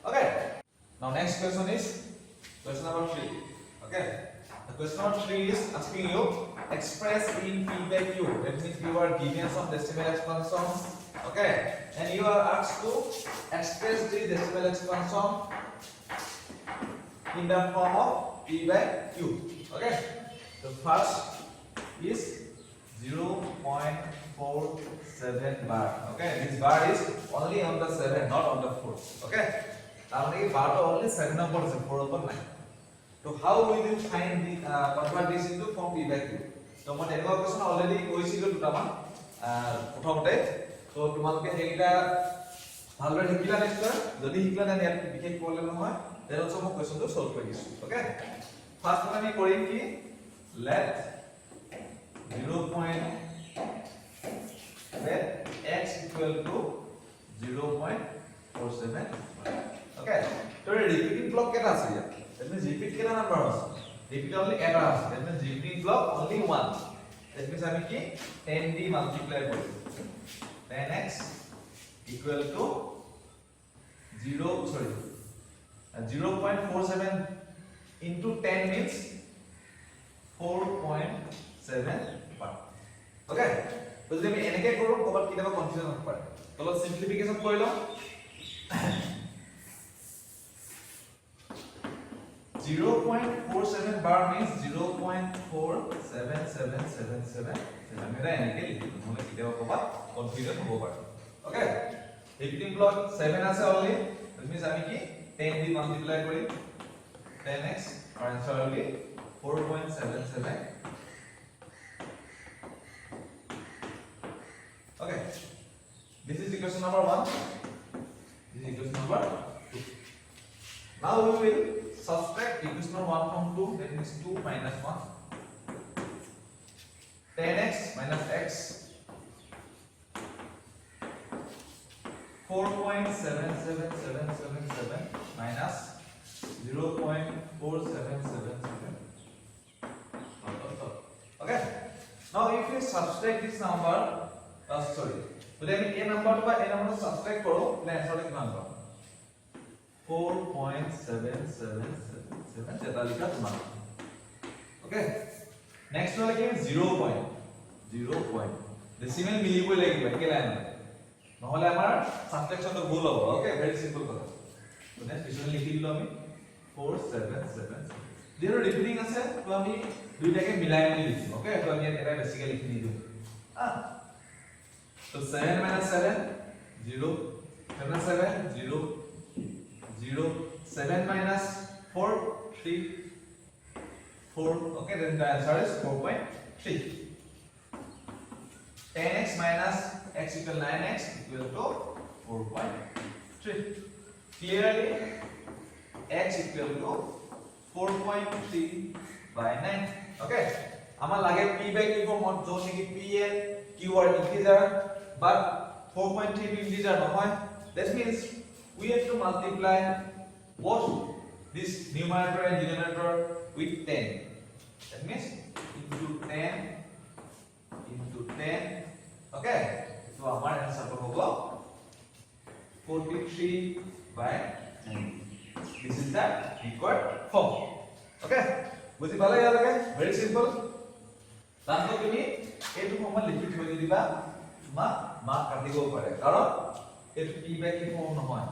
Okay. Now next question is question number 3. Okay. The question number 3 is asking you express in feedback Q. That means you are given some decimal expansion. Okay. And you are asked to express the decimal expansion in the form of P by Q. Okay. The first is 0.47 bar. Okay. This bar is only on the 7, not on the 4. Okay. Now the bar only 7 numbers, 4 over 9. So how will you find the convert this into form P by Q? তো মই এনেকুৱা question already কৈছিলো দুটামান প্ৰথমতে তো তোমালোকে সেইটা ভালদৰে শিকিলা নিশ্চয় যদি শিকিলা তেনে ইয়াত বিশেষ প্ৰব্লেম নহয় দেন অলসো মই কোৱেশ্চনটো সলভ কৰি দিছো ওকে ফাৰ্স্ট আমি কৰিম কি let 0. let x equal to 0.47 okay so repeating block কেটা আছে ইয়াত that means repeat কেটা নাম্বার আছে repeat only এটা আছে that means repeating block only one that means আমি কি 10 দি মাল্টিপ্লাই কৰিম 10x equal to 0.47 into 10 means 4.7 okay তো যদি আমি এনেকে কৰো কবাত কিবা কনফিউজন হ'ব পাৰে তো অলপ সিম্পলিফিকেশন কৰি লওঁ 0.47 bar means 0.47777 এটা এনেকে লিখিব নহলে কিবা কবাত কনফিউজন হ'ব পাৰে okay repeating block 7 আছে only that means আমি কি 10 দি মাল্টিপ্লাই কৰি 10x our answer will be 4.77 okay this is equation number 1 this is equation number 2 now we will subtract equation number 1 from 2 that means 2 minus 1 10x minus x 4.77777 minus 0.4777 okay now if you subtract this number sorry যদি আমি a number to a number subtract কৰো তাহলে answer কিমান পাম 4.7777 যেটা লিখা তোমার okay next হলো কি 0 point decimal মিলিবই লাগিব একে লাইন নহলে আমাৰ সাবট্ৰাকশনটো ভুল হ'ব ওকে ভেরি সিম্পল কথা তো নেক্সট পিছনে লিখি দিলো আমি 477 যেটো রিপিটিং আছে তো আমি দুইটাকে মিলাই মেলি লিখিম ওকে তো আমি এটা বেসিক্যালি লিখি দিও তো 7 minus 7 0 7 0 0 7 minus 4 3 4 okay then the answer is 4.3 10x minus x equal 9x equal to 4.3 clearly x equal to 4.3 by 9 okay আমার লাগে p by q ফর্মত যো নেকি p এর q আর ইন্টিজার but 4.3 integer নহয় that means we have to multiply both this numerator and denominator with 10 that means into 10 okay so our answer hobo 43 by 9 this is the required form okay বুজি পালে ইয়ালৈকে very simple তাতো তুমি এইটো ফৰ্মত লিখি থৈ দিবা তোমাক মাৰ্ক কাটিব পাৰে কাৰণ এইটো p by q ফৰ্ম নহয়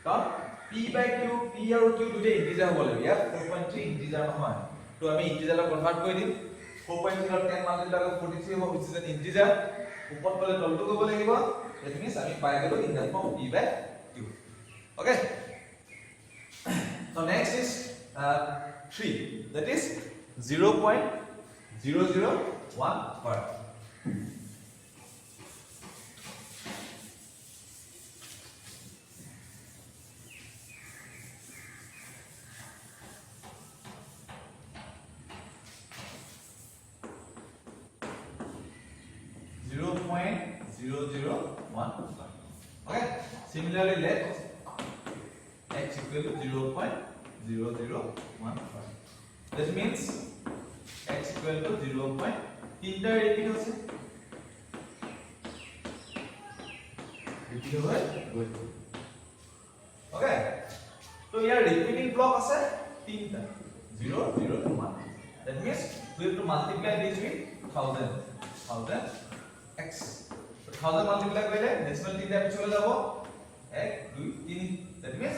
কাৰণ p by q p আৰু q দুটা ইন্টিজাৰ হ'ব লাগিব ইয়াত 4.3 ইন্টিজাৰ নহয় তো আমি ইন্টিজাৰলৈ কনভাৰ্ট কৰি দিম 4.3 ৰ 10 মাল্টিপ্লাই কৰি 43 হ'ব which is an integer ওপৰত গলে তলটো কৰিব লাগিব that means আমি পাই গলো in the form p by q okay so next is 3 that is 0.001 bar 0.001 okay similarly let x equal to 0.001 that means x equal to 0.3 repeat হচ্ছে repeat হয় good okay তো ইয়াৰ repeating block আছে তিনটা 0 0 to 1 that means we have to multiply this with 1000 x 1000 multiply কৰিলে decimal তিনটা আমি চলে যাব 1 2 3 that means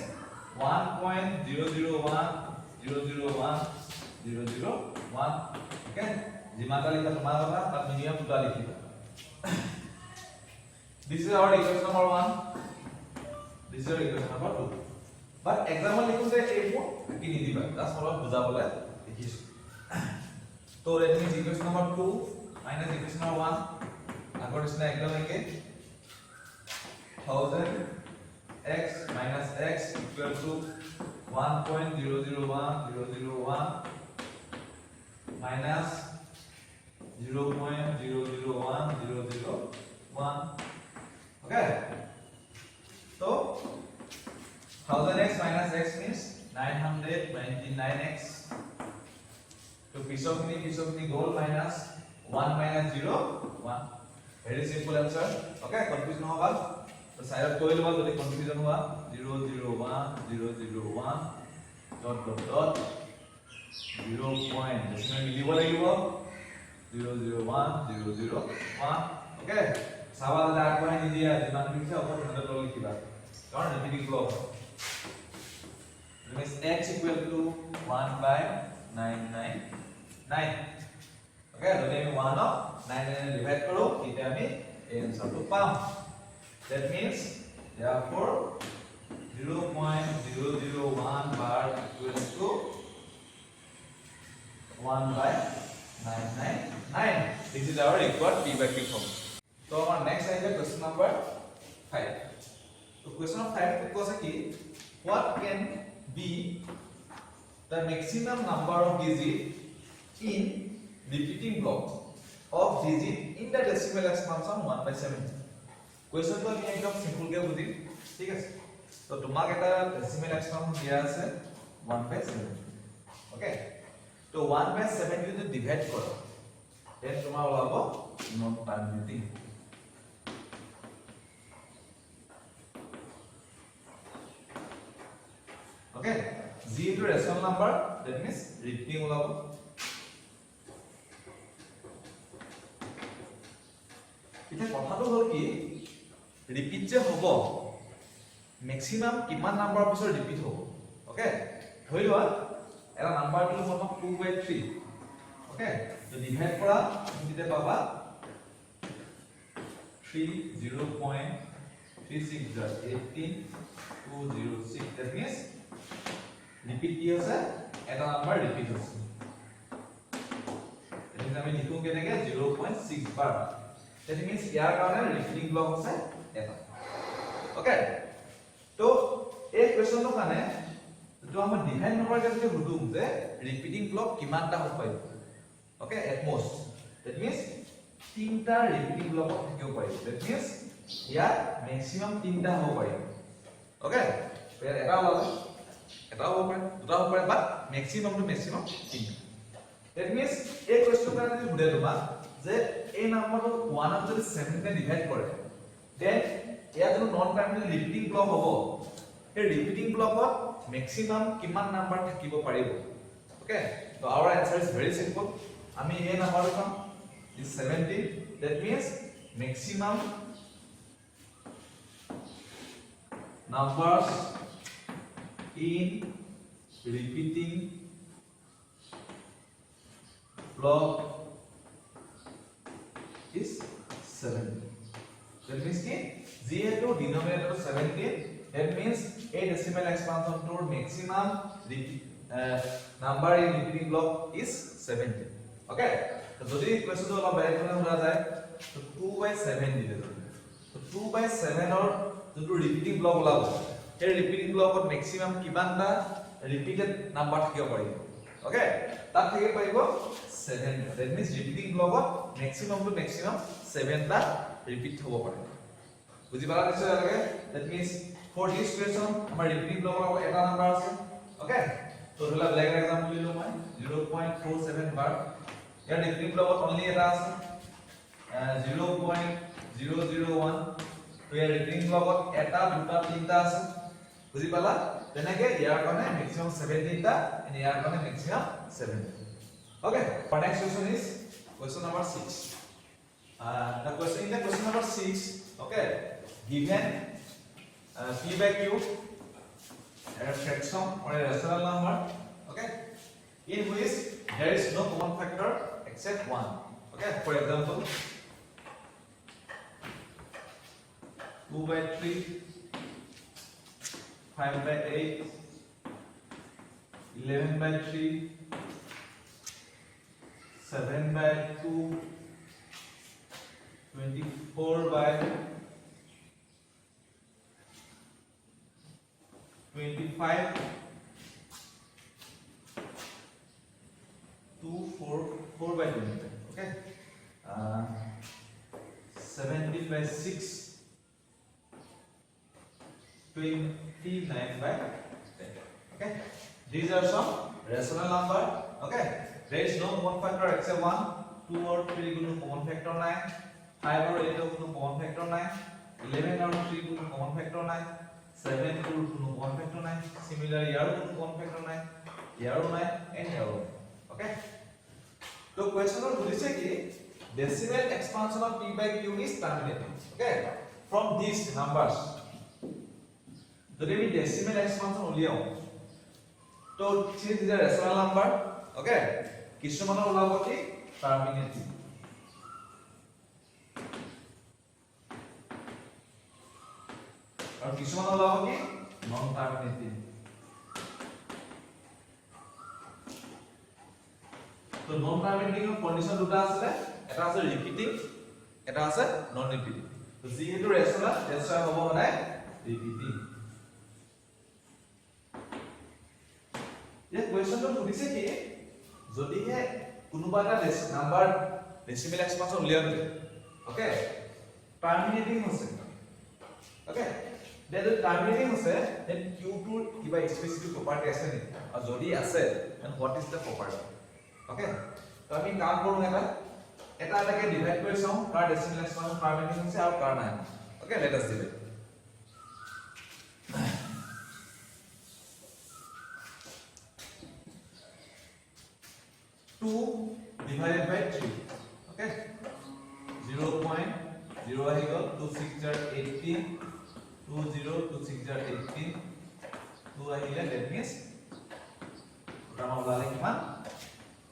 1.001 okay যিমানটা লিখা তোমাৰ কথা তাত মিনিমাম দুটা লিখিবা this is our equation number 1 this is our equation number 2 but example লিখোতে এইবোৰ কি নিদিবা জাস্ট অলপ বুজাবলৈ দেখিছো তো So that means equation number 2 minus equation number 1 আগৰ নিচিনা একদম একে 1000 x minus x equal to 1.001001 minus 0.001001. Okay, so 1000x minus x means 999x. So piece of me goal minus 1 minus 0 1. Very simple answer. Okay, confusion hoga to side of koil ba jodi confusion hua 001 001 dot dot dot 0 point decimal milibo lagibo 001 001. Okay, sawal dar ko ni dia jiman bicha opor thanda to likhiba karon repeating block means x equal to 1 by 999. Okay, যদি আমি 1 of 9 divide কৰো তেতিয়া আমি এই আনসারটো পাম। That means therefore 0.001 bar equals to 1 by 999. This is our required p by q form. So our next is question number 5. So question of 5 was ki what can be the maximum number of digits in repeating block of digit in the decimal expansion 1 by 7. Question to আমি একদম simple কে বুঝি ঠিক আছে তো তোমাক এটা decimal expansion দিয়া আছে 1 by 7. ওকে তো 1 by 7 যদি ডিভাইড করো দেন তোমার ওলাব non permitting. Okay g into rational number that means repeating ওলাব। এটা কথাটো হল কি রিপিট যে হ'ব ম্যাক্সিমাম কিমান নাম্বাৰ পিছৰ ৰিপিট হ'ব। ওকে ধৰি লোৱা এটা নাম্বাৰ দিলো মই 2 by 3 ওকে তো ডিভাইড কৰা তুমি তেতিয়া পাবা 30.3618.206 that means ৰিপিট কি আছে এটা নাম্বাৰ ৰিপিট হৈছে এটা আমি লিখো কেনেকে 0.6 বাৰ। That means ইয়াৰ কাৰণে ৰিপিটিং ব্লক আছে এটা। ওকে তো এই কোৱেশ্চনটো কাৰণে তো আমাৰ ডিভাইড নম্বৰ কে যদি সুধুম যে ৰিপিটিং ব্লক কিমানটা হ'ব পাৰিব। Okay at most that means তিনটা ৰিপিটিং ব্লক থাকিব পাৰিব। that means ইয়াৰ ম্যাক্সিমাম তিনটা হ'ব পাৰিব। ওকে ইয়াৰ এটা হ'ব পাৰে দুটা হ'ব পাৰে বাট ম্যাক্সিমাম টু ম্যাক্সিমাম তিনটা। that means এই কোৱেশ্চনটো কাৰণে যদি সুধে তোমাক যে এই নাম্বাৰটো 1 ত যদি 7 তে ডিভাইড কৰে দেন ইয়াত যদি নন প্ৰাইমেৰী ৰিপিটিং ব্লক হ'ব এই ৰিপিটিং ব্লকত ম্যাক্সিমাম কিমান নাম্বাৰ থাকিব পাৰিব। ওকে তো our answer is very simple আমি এই নাম্বাৰটো পাম is 70 that means maximum numbers in repeating block is 70. That means ki z to denominator 17 that means a decimal expansion to maximum number in repeating block is 70. Okay तो যদি question অলপ বেলেগ ধৰণে হোৱা যায় তো 2 by 7 দিলে তো 2 by 7 or যোনটো ৰিপিটিং ব্লক ওলাব সেই ৰিপিটিং ব্লকত ম্যাক্সিমাম কিমানটা ৰিপিটেড নাম্বাৰ থাকিব পাৰিব। ওকে তাত থাকিব পাৰিব 7 that means repeating blockত maximum to maximum 7 টা ৰিপিট হ'ব পাৰে। বুজি পালা নিশ্চয় লাগে। that means for this question আমাৰ ৰিপিটিং ব্লকৰ এটা নাম্বাৰ আছে। ওকে তো ধৰিলা ব্লেক এক্সাম্পল লিলো মই 0.47 বাৰ ইয়াৰ ৰিপিটিং ব্লকত অনলি এটা আছে 0.001 তো ইয়াৰ ৰিপিটিং ব্লকত এটা দুটা তিনটা আছে। বুজি পালা তেনেকে ইয়াৰ কাৰণে maximum 17 টা and ইয়াৰ কাৰণে maximum 7। Okay, our next question is question number 6. The question in the question number 6, okay, given p by q, a fraction or a rational number, okay, in which there is no common factor except 1. Okay, for example, 2 by 3, 5 by 8, 11 by 3. 7 by 2, 24 by 25, 4 by 25. Okay. 17 by 6, 29 by 10. Okay. These are some rational number. Okay. There is no common factor except 1, 2 or 3 কোনো common factor নাই, 5 or 8 কোনো common factor নাই, 11 or 3 কোনো common factor নাই, 7 কোনো common factor নাই, similar ইয়াৰো কোনো common factor নাই, ইয়াৰো নাই, and ইয়াৰো নাই. Okay. So question সুধিছে কি decimal expansion of p by q is terminating. Okay. From these numbers যদি আমি decimal expansion উলিয়াও তো these is a rational number. Okay. কিছুমানৰ ওলাব কি terminating. আৰু কিছুমানৰ ওলাব কি non terminating. তো non terminating ৰ কন্ডিশন দুটা আছে, এটা আছে ৰিপিটিং, এটা আছে নন ৰিপিটিং। তো যেহেতু ৰেশনাল ৰেশনাল হ'ব মানে ৰিপিটিং। এই কোৱেশ্চনটো সুধিছে কি যদিহে কোনোবা এটা নাম্বাৰ ডেসিমেল এক্সপানশন উলিয়াওতে ওকে টাৰ্মিনেটিং হৈছে ওকে দেন টাৰ্মিনেটিং হৈছে দেন q2 ৰ কিবা স্পেসিফিক প্ৰপাৰ্টি আছে নেকি আৰু যদি আছে then what is the property okay তো আমি কাম কৰো এটা এটাকে ডিভাইড কৰি চাও কাৰ ডেসিমেল এক্সপানশন টাৰ্মিনেটিং হৈছে আৰু কাৰ নাই okay let us divide 2 divided by 3 okay 0.0 আহিগল 2 6 are 18 2 0 2 6 are 18 2 আহিলে that means ওটা ওলালে কিমান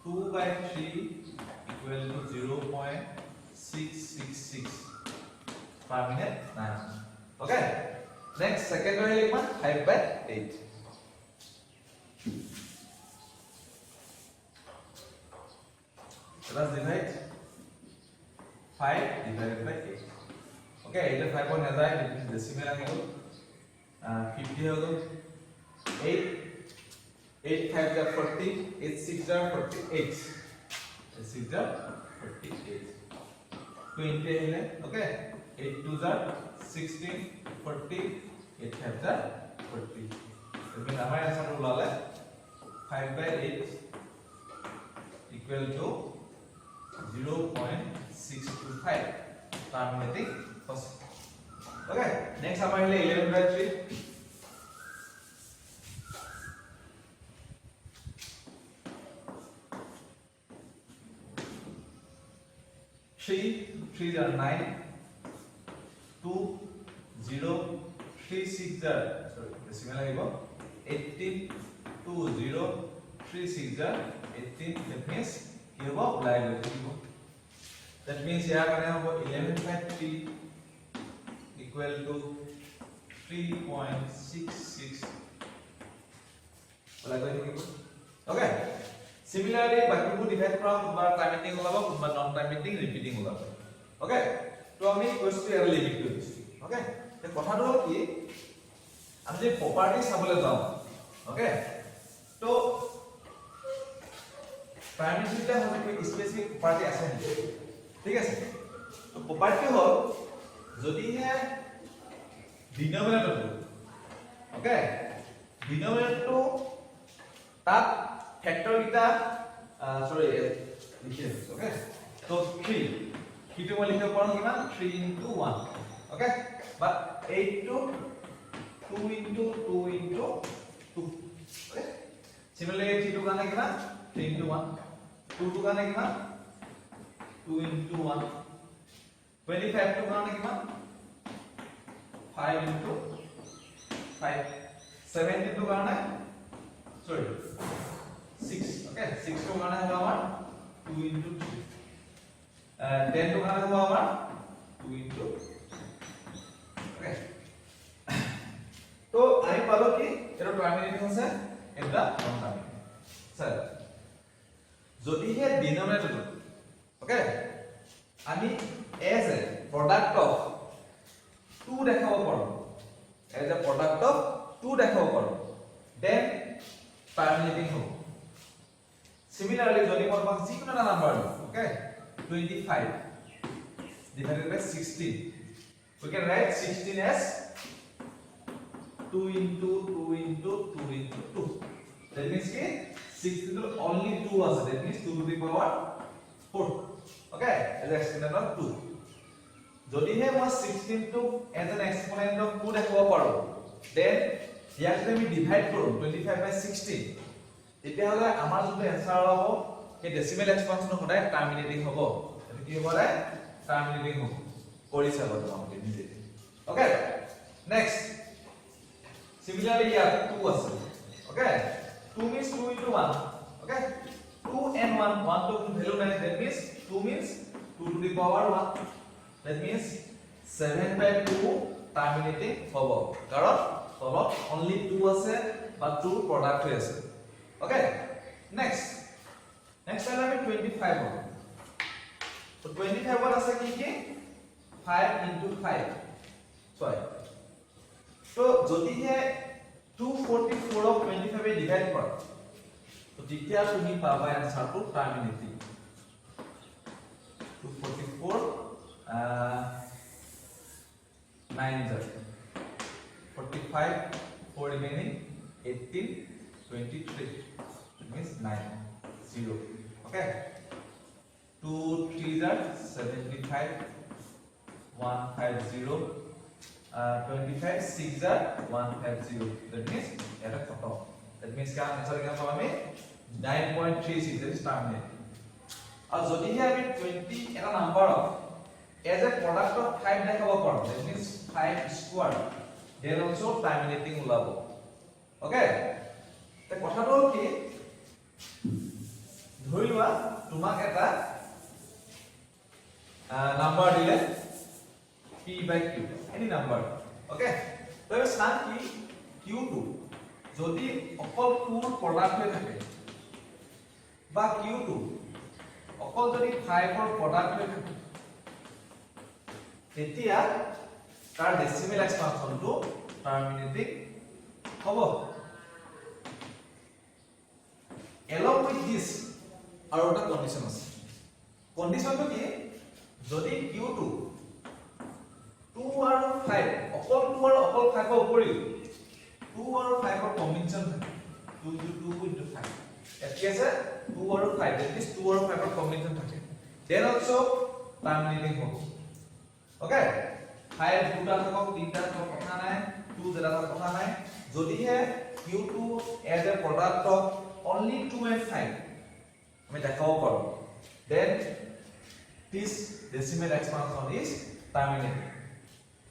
2 by 3 equal to 0.666 per minute 9 okay next second আহিলে কিমান 5 by 8 Let's divide 5 divided by 8. Okay, it is 5 point nazar, it is decimal angle. 50 होगा. 8 5 are 40, 8 6 are 48. 8 6 are 48. 20 है, okay. 8 2 are 16, 40, 8 5 are 40. तो मैं हमारे आंसर उला ले 5 by 8 equal to 0.625 terminating first. Okay, next हमारे लिए 11 by 3. Three are 9. 2 0 3 6 are sorry decimal आएगा 18 2 0 3 6 are 18 that means ये वो अप्लाई करेंगे that means यहाँ करने हम वो 11 by 3 equal to 3.66 अप्लाई करेंगे okay similarly बाकी को डिवाइड करा कुछ टाइमिंग होगा कुछ नॉन टाइमिंग रिपीटिंग होगा okay तो हमें क्वेश्चन यार लिमिट कर दीजिए okay तो कथा तो कि हम जो प्रॉपर्टी सामने जाओ okay तो प्राइमरी सीटा हमें कोई स्पेसिफिक प्रॉपर्टी আছে নেকি ঠিক আছে তো প্রপার্টি হল যদি হে ডিনোমিনেটর ওকে ডিনোমিনেটর তাত ফ্যাক্টর কিটা সরি লিখে ওকে তো 3 কিটো মই লিখিব পাৰো কিমান 3 into 1 okay but 8 to 2 into 2 into 2 okay similarly 3 to কাৰণে কিমান 3 into 1 2 to কাৰণে কিমান 2 into 1 25 to কাৰণে কিমান 5 into 5 70 to কাৰণে sorry 6 okay 6 to কাৰণে হ'ব আমাৰ 2 into 2 10 to কাৰণে হ'ব আমাৰ 2 into okay তো আমি পালো কি এটা টাৰ্মিনেটিং আছে এটা নন টাৰ্মিনেটিং স্যাৰ যদিহে ডিনোমিনেটৰটো ওকে আমি as a product of 2 দেখাব পাৰো as a product of 2 দেখাব পাৰো then terminating হ'ব similarly যদি মই তোমাক যিকোনো এটা নাম্বাৰ দিওঁ okay 25 divided by 16 we can write 16 as 2 into 2 into 2 into 2 that means ki 16 to only 2 ase that means 2 to the power 4 okay as exponent of 2 jodi he moi 16 to as an exponent of 2 dekhabo paro then yak jodi ami divide koru 25 by 16 তেতিয়া হলে আমাৰ যোনটো answer হ'ব এই decimal expansion সদায় terminating হ'ব এটো কি হ'ব ৰে টাৰ্মিনেটিং হ'ব কৰি চাব তোমালোকে নিজে ওকে নেক্সট similarly here 2 আছে okay 2 means 2 into 1 okay 2 and 1 1 to value নাই that means 2 means 2 to the power 1 that means 7 by 2 terminating হ'ব কাৰণ তলত only 2 আছে বা 2 product হৈ আছে okay next time আমি 25 হ'ব so 25 ত আছে কি কি 5 into 5 sorry so যদি হে 244 of 25 এ ডিভাইড কৰা তো তেতিয়া তুমি পাবা আনসারটো terminating 244 9 45 4 remaining 18 23 it means 9 0 okay 2 3s are 75 150 25 6 are 150 that means eta photo that means ka answer ka pame 9.36 that is terminate aur jodi he ami 20 eta number of as a product of 5 dekhabo paro that means 5 square then also terminating ulabo okay তে কথাটো কি ধৰি লোৱা তোমাক এটা number দিলে p by q any number okay তবে স্থান কি q2 যদি অকল 2 ৰ প্ৰডাক্ট হৈ থাকে বা q2 অকল যদি 5 ৰ প্ৰডাক্ট হৈ থাকে তেতিয়া তাৰ ডেসিমেল এক্সপানশনটো টাৰ্মিনেটিং হ'ব along with this আৰু এটা কন্ডিশন আছে কন্ডিশনটো কি যদি q2 2 আৰু 5 অকল 2 আৰু অকল 5 ৰ উপৰি 2 আৰু 5 ৰ কম্বিনেশন থাকে 2 into 2 into 5 এটি আছে 2 আৰু 5 that means 2 আৰু 5 ৰ কম্বিনেশন থাকে then also terminating হ'ব okay 5 দুটা থাকক তিনটা থাকক কথা নাই 2 যেটা থাকক কথা নাই যদি হে q2 as a product of only 2 and 5 আমি দেখাব পাৰো then this decimal expansion is terminated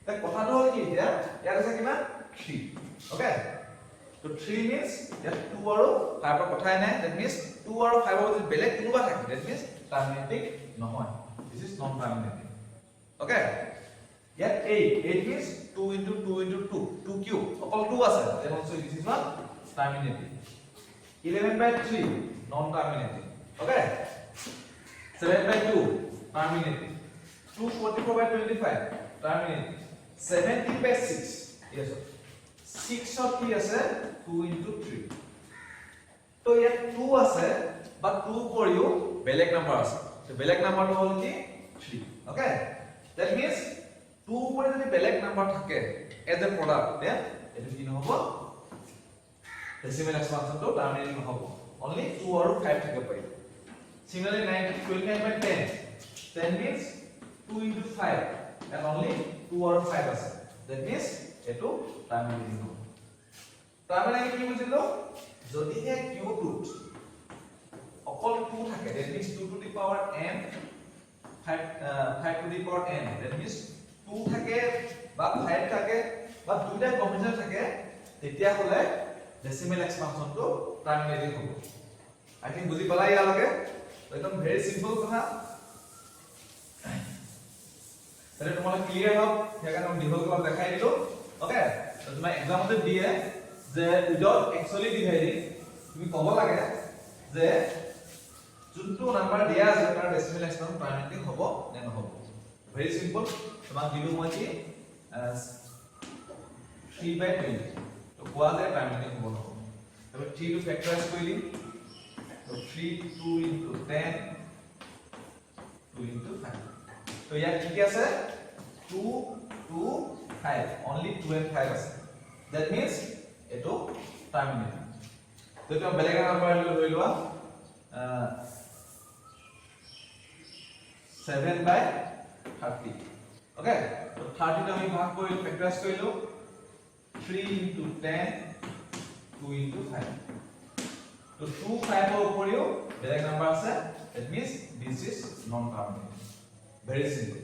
তে কথাটো হল কি এতিয়া ইয়াত আছে কিমান 3 okay so 3 means ইয়াত 2 আৰু 5 ৰ কথাই নাই that means 2 আৰু 5 ৰ যদি বেলেগ কোনোবা থাকে that means terminating নহয় this is non terminating okay ইয়াত 8 means 2 into 2 into 2 2q অকল 2 আছে then also this is not terminating 11 by 3 non terminating okay 7 by 2 terminating 244 by 25 terminating 17 by 6 yes 6 of কি আছে 2 into 3 তো ইয়াত 2 আছে বা 2 কৰিও বেলেগ নাম্বাৰ আছে তো বেলেগ নাম্বাৰটো হল কি 3 okay that means 2 কৰি যদি বেলেগ নাম্বার থাকে as a product then এটো কি নহব decimal expansion to terminating নহব only 2 আৰু 5 থাকে পাই similarly 29 by 10 means 2 into 5 and only 2 আৰু 5 আছে that means এটো terminating হ'ব terminating কি বুজিলো যদি হে q2 অকল 2 থাকে that means 2 to the power n 5 to the power n that means 2 থাকে বা 5 থাকে বা দুইটা কম্বিনেশন থাকে তেতিয়া হলে decimal expansion to terminating হ'ব I think বুজি পালাই ইয়ালৈকে একদম very simple কথা তাহলে তোমালোক ক্লিয়াৰ হ'ব সেইকাৰণে আমি ডিভল ক্লাব দেখাই দিলো ওকে তোমাৰ এক্সামতে দিয়ে যে উইদাউট একচুয়ালি ডিভাইডিং তুমি ক'ব লাগে যে যোনটো নাম্বাৰ দিয়া আছে তাৰ ডেসিমেল এক্সপেন্স পাৰমানেন্টলি হ'ব নে নহ'ব ভেৰি সিম্পল তোমাক দিলো মই কি 3/20 তো কোৱা যায় পাৰমানেন্টলি হ'ব নহ'ব তবে 3 টু ফ্যাক্টৰাইজ কৰি দিম তো 3 2 into 10 2 into 5 তো ইয়াত কি আছে 2 2 5 only 2 and 5 আছে that means এটো পাৰমানেন্ট তো তুমি বেলেগ নাম্বাৰ লৈ লোৱা 7/30 okay so 30 টা আমি ভাগ কৰি ফ্যাক্টৰাইজ কৰিলো 3 into 10 2 into 5 তো 2 5 ৰ উপৰিও বেলেগ নাম্বাৰ আছে that means this is non permanent very simple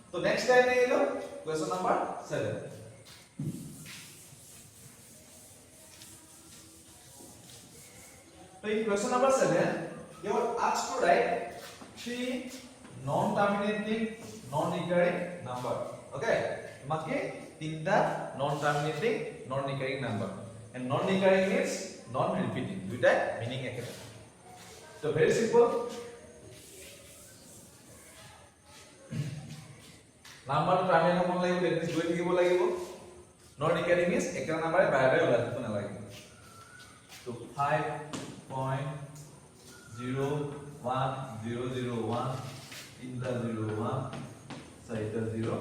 so next time এলো question number 7 so in question number 7 you are asked to write 3 non-terminating non-recurring number okay তোমাকে তিনটা non-terminating non-recurring number and non-recurring means non-repeating দুইটা meaning একে so very simple number terminate হব লাগিব that means গৈ থাকিব লাগিব non-recurring means একটা নাম্বারে বাৰে বাৰে ওলাই থাকিব নালাগে so 5.01001 তিনটা 01 চাৰিটা 0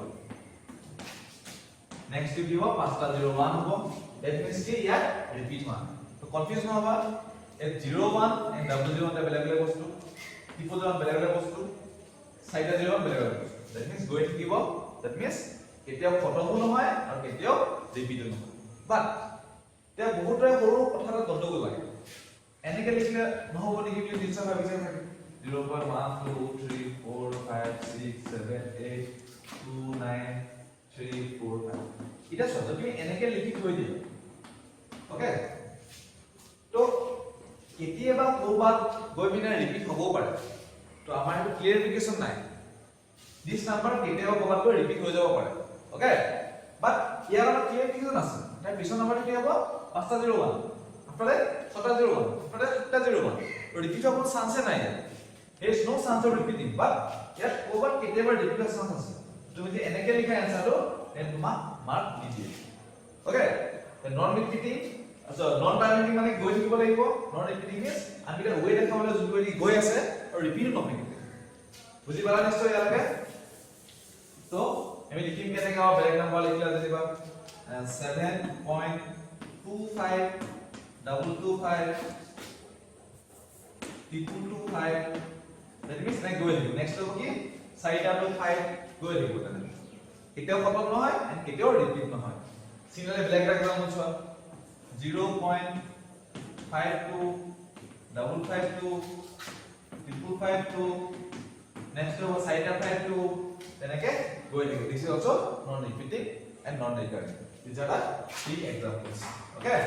next to দিব পাঁচটা 01 হ'ব that means কি ইয়াত repeat হোৱা তো কনফিউজ নহবা এই 01 and 001 টা বেলেগ বেলেগ বস্তু ত্ৰিপল 01 বেলেগ বেলেগ বস্তু চাৰিটা 01 বেলেগ বেলেগ বস্তু that means গৈ থাকিব that means কেতিয়াও খতমো নহয় আৰু কেতিয়াও ৰিপিট নহয় বাট তে বহুতৰে সৰু কথা এটা গণ্ডগোল লাগে এনেকে লিখিলে নহব নেকি বুলি দিনছা ভাবিছে থাকে 0.1 2 3 4 5 6 7 8 2 9 3 4 5 এটা সহজ তুমি এনেকে লিখি থৈ দিয়া ওকে তো কেতিয়াবা কোবাত গৈ বিনা ৰিপিট হ'ব পাৰে তো আমাৰ এটা ক্লিয়াৰিফিকেশন নাই this number কেতিয়াবা কোবাত গৈ ৰিপিট হৈ যাব পাৰে ওকে বাট ইয়াৰ এটা ক্লিয়াৰিফিকেশন আছে তাৰ পিছৰ নাম্বাৰটো কি হ'ব 501 after 701 after 701 ৰিপিট হ'ব চান্স নাই there is no chance of repeating but ইয়াত কোবাত কেতিয়াবা ৰিপিট হোৱাৰ চান্স আছে তুমি যদি এনেকে লিখা এনসাৰটো then তোমাক মাৰ্ক নিদিয়ে ওকে নন ৰিপিটিং আচ্ছা নন টাইমিং মানে গৈ থাকিব লাগিব নন ৰিপিটিং মিন্স আমি এটা ওয়ে দেখাবলৈ যোনটো গৈ আছে আৰু ৰিপিট নহয় বুজি পালা নিশ্চয় ইয়ালৈকে তো আমি লিখিম কেনেকৈ বেলেগ নাম্বাৰ লিখিলা যেনিবা 7.25 225 that means like গৈ থাকিব নেক্সট হ'ব কি 4.5 গৈ থাকিব তেনে কেতিয়াও খতম নহয় and কেতিয়াও ৰিপিট নহয় সিনালে বেলেগ এক্সাম্পল চোৱা 0.52 552 552 next হ'ব 4.52 তেনেকে গৈ থাকিব this is also non repeating and non recurring these are the three examples okay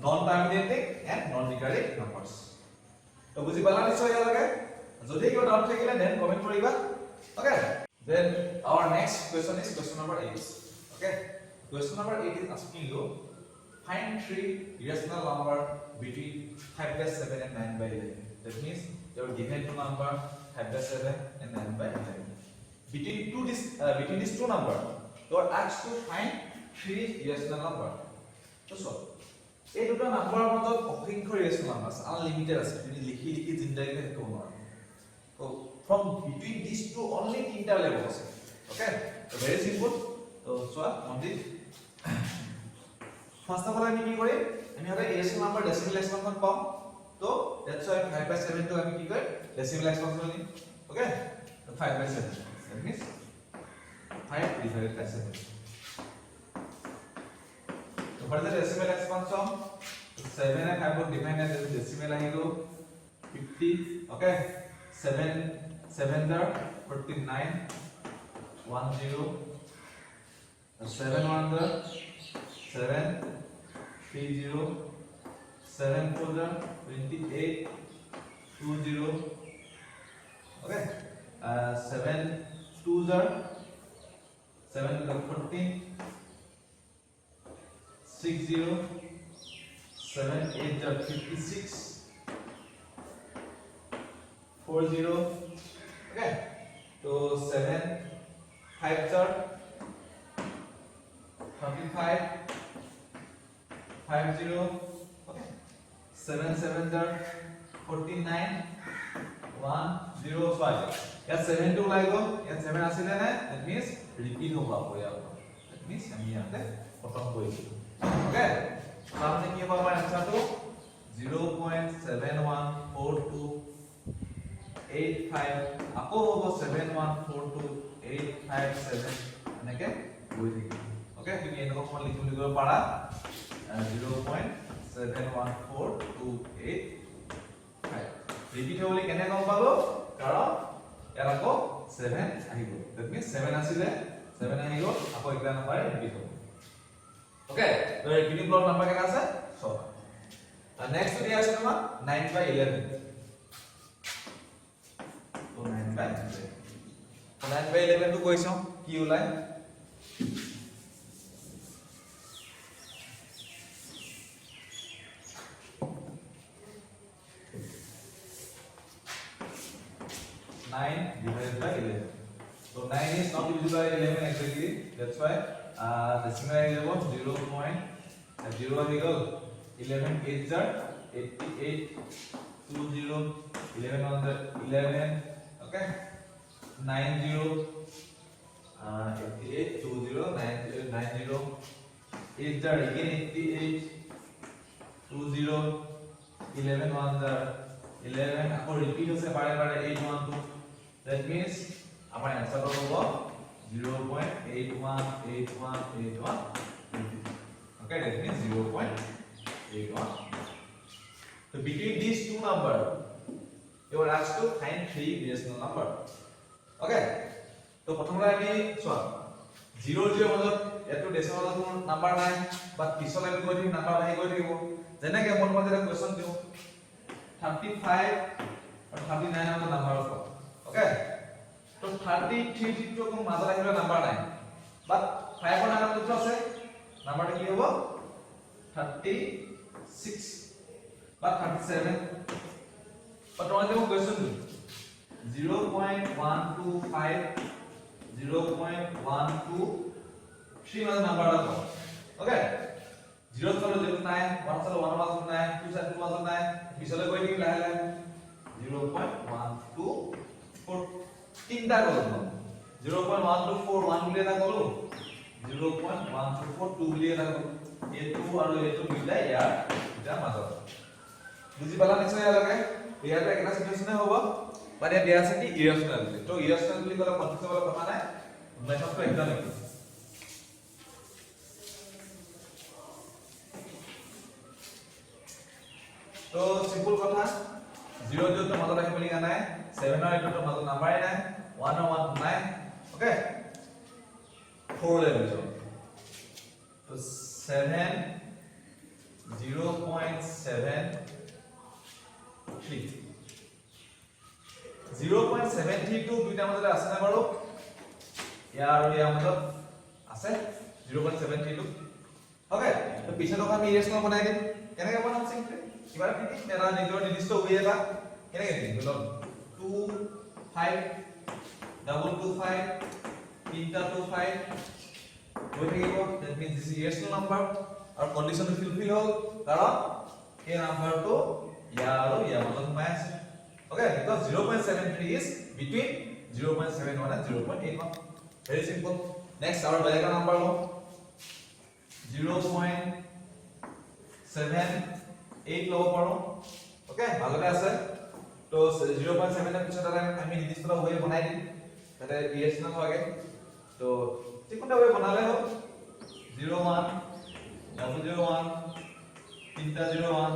non terminating and non recurring numbers তো বুজি পালা নিশ্চয় ইয়ালৈকে যদি কিবা ডাউট থাকিলে দেন কমেন্ট কৰিবা okay then our next question is question number 8 okay question number 8 is asking you find three irrational number between 5/7 and 9/11 that means you are given two number 5/7 and 9/11 between these two number you are asked to find three irrational number so এই দুটা নাম্বাৰৰ মাজত অসংখ্য irrational number আছে unlimited আছে তুমি লিখি লিখি জিন্দাগি শেষ কৰিব নোৱাৰা so from between these two only তিনটা লেভেল আছে okay so very simple so চোৱা only first of all আমি কি কৰিম আমি হবে irrational number decimal expansion পাম so that's why 5/7 to আমি কি কৰিম decimal expansion নিম okay so 5/7 that means 5 divided by 7 so what is the decimal expansion 7 and 5 divide as decimal আহিলো 50 okay 7 7 are 49 10 7 1 7 30 7 4 28 20 okay 7 2s are 7 to the 14 60 7 8 are 56 40 okay तो 7 5 jar 35 50 okay 7 7 jar 49 105 या 7 to LIGO या 7 आছিলে না that means repeat होगा पूरा that means আমি ইয়াতে খতম কৰিছো okay সামনে কি হ'ব আমাৰ আনসাৰটো 0.714285 আকৌ হ'ব 7142857 এনেকে গৈ থাকিব ওকে তুমি এনেকৈ ফল লিখিব পাৰা 0.714285 ৰিপিট হ'লে কেনে গম পালো কাৰণ ইয়াৰ আকৌ 7 আহিব that means 7 আছিলে 7 আহি গ'ল আকৌ এগ্লা নম্বৰ ৰিপিট হ'ব ওকে তো ৰিপিটিং প্লট নম্বৰ কেনে আছে 6 and next dia আছে তোমাৰ 9/11 তো 9/11 তো কৈছো কি ওলাই divided by 11 so 9 is not divisible by 11 exactly that's why decimal is about 0.0 equal 11 8 are 88 20 11 on the 11 okay 90 88 20 90 8 are again 88 20 11 on the 11 আকৌ repeat হৈছে বাৰে বাৰে 812 that means our answer will be 0.818181 okay that means 0.81 so between these two numbers you are asked to find three decimal number okay so প্ৰথমতে আমি চোৱা 0 0 মাজত এটো decimal number নাই but পিছলৈ আমি গৈ থাকিম নাম্বাৰ আহি গৈ থাকিব যেনেকৈ মন মতে এটা কোৱেশ্চন দিও 35 और 39 নামৰ নাম্বাৰ আছে okay तो 33 to को মাজত আহিলে নাম্বাৰ নাই বাট 5 ৰ নাম্বাৰ দুটো আছে নাম্বাৰটো কি হ'ব 36 বা 37 বাট তোমাক মই কোৱেশ্চন দিম 0.125 0.123 মান নাম্বাৰ আছে okay 0 চলো 0 নাই 1 চলো 1 মাজত নাই 2 চলো 2 মাজত নাই পিছলৈ গৈ দিম লাহে লাহে 0.124 তিনটা গলো 0.124 1 বুলি এটা গলো 0.124 2 বুলি এটা গলো এ2 আৰু এ2 মিলাই ইয়াৰ এটা মাজত বুজি পালা নিশ্চয় লাগে ইয়াতে একটা সিচুৱেচন হ'ব মানে দিয়া আছে কি ইৰেশনাল তো ইৰেশনাল বুলি কলে কনফিউজ হ'বলৈ কথা নাই মেথডটো একদম একে तो सिंपल কথা 0 0 তো মাজত আহিব লিখা নাই 7 আৰু 8 তো মাজত নাম্বাৰই নাই 1 আৰু 1 নাই ওকে 4 লৈ গৈছো তো 7 0.73 0.73 তো দুইটা মাজত আছে না বাৰু ইয়াৰ আৰু ইয়াৰ মাজত আছে 0.73 তো ওকে তো পিছৰ কথা আমি ইৰেশনাল বনাই দিম কেনেকৈ বনাম সিম্পলি কিবা কি এটা নিজৰ নিৰ্দিষ্ট ওয়ে এটা কেনেকৈ দিম ধৰক 2 5 ডাবল 2 5 তিনটা 2 5 হৈ থাকিব that means this is irrational number আৰু কন্ডিশন ফুলফিল হ'ল কাৰণ এই নাম্বাৰটো ইয়াৰ আৰু ইয়াৰ মাজত সোমাই আছে okay because 0.73 is between 0.71 and 0.81 very simple next our বেলেগ নাম্বাৰ লওঁ 0.78 লব পাৰো ওকে ভালতে আছে তো 0.7 এৰ পিছত আমি নিৰ্দিষ্ট ওয়ে বনাই দিম তাতে ইৰেশনাল লাগে তো যিকোনো ওয়ে বনালে হ'ল 01 001 তিনটা 01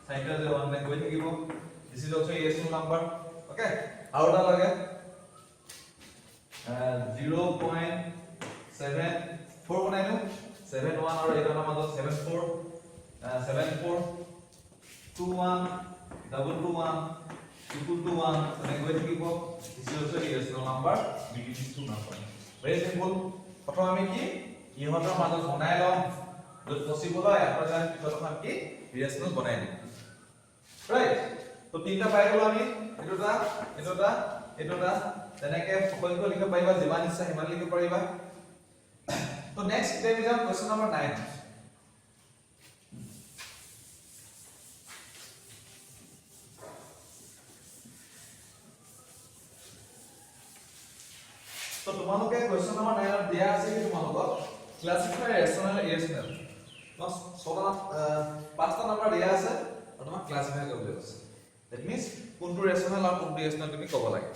চাৰিটা 01 নে গৈ থাকিব this is also irrational number okay আৰু এটা লাগে 0.74 বনাই দিও 71 আৰু 8 ৰ মাজত 74 74 21 double 21 triple 21 মানে গৈ থাকিব this is also irrational number between these two numbers very simple প্ৰথম আমি কি ইহঁতৰ মাজত বনাই লম যদি পসিবল হয় আপোনাৰ পিছত আমি কি irrational বনাই দিম right তো তিনটা পাই গলো আমি এটোটা এটোটা এটোটা তেনেকে সকলোকে লিখিব পাৰিবা যিমান ইচ্ছা সিমান লিখিব পাৰিবা তো নেক্সট আমি যাম কোৱেশ্চন নম্বৰ 9 তো তোমালোকে কোৱেশ্চন নম্বৰ 9 ত দিয়া আছে কি তোমালোকক ক্লাসিফাই ৰেশনাল ইৰেশনাল তোমাক ছটা পাঁচটা নম্বৰ দিয়া আছে আৰু তোমাক ক্লাসিফাই কৰিব আছে দ্যাট মিন্স কোনটো ৰেশনাল আৰু কোনটো ইৰেশনাল তুমি ক'ব লাগে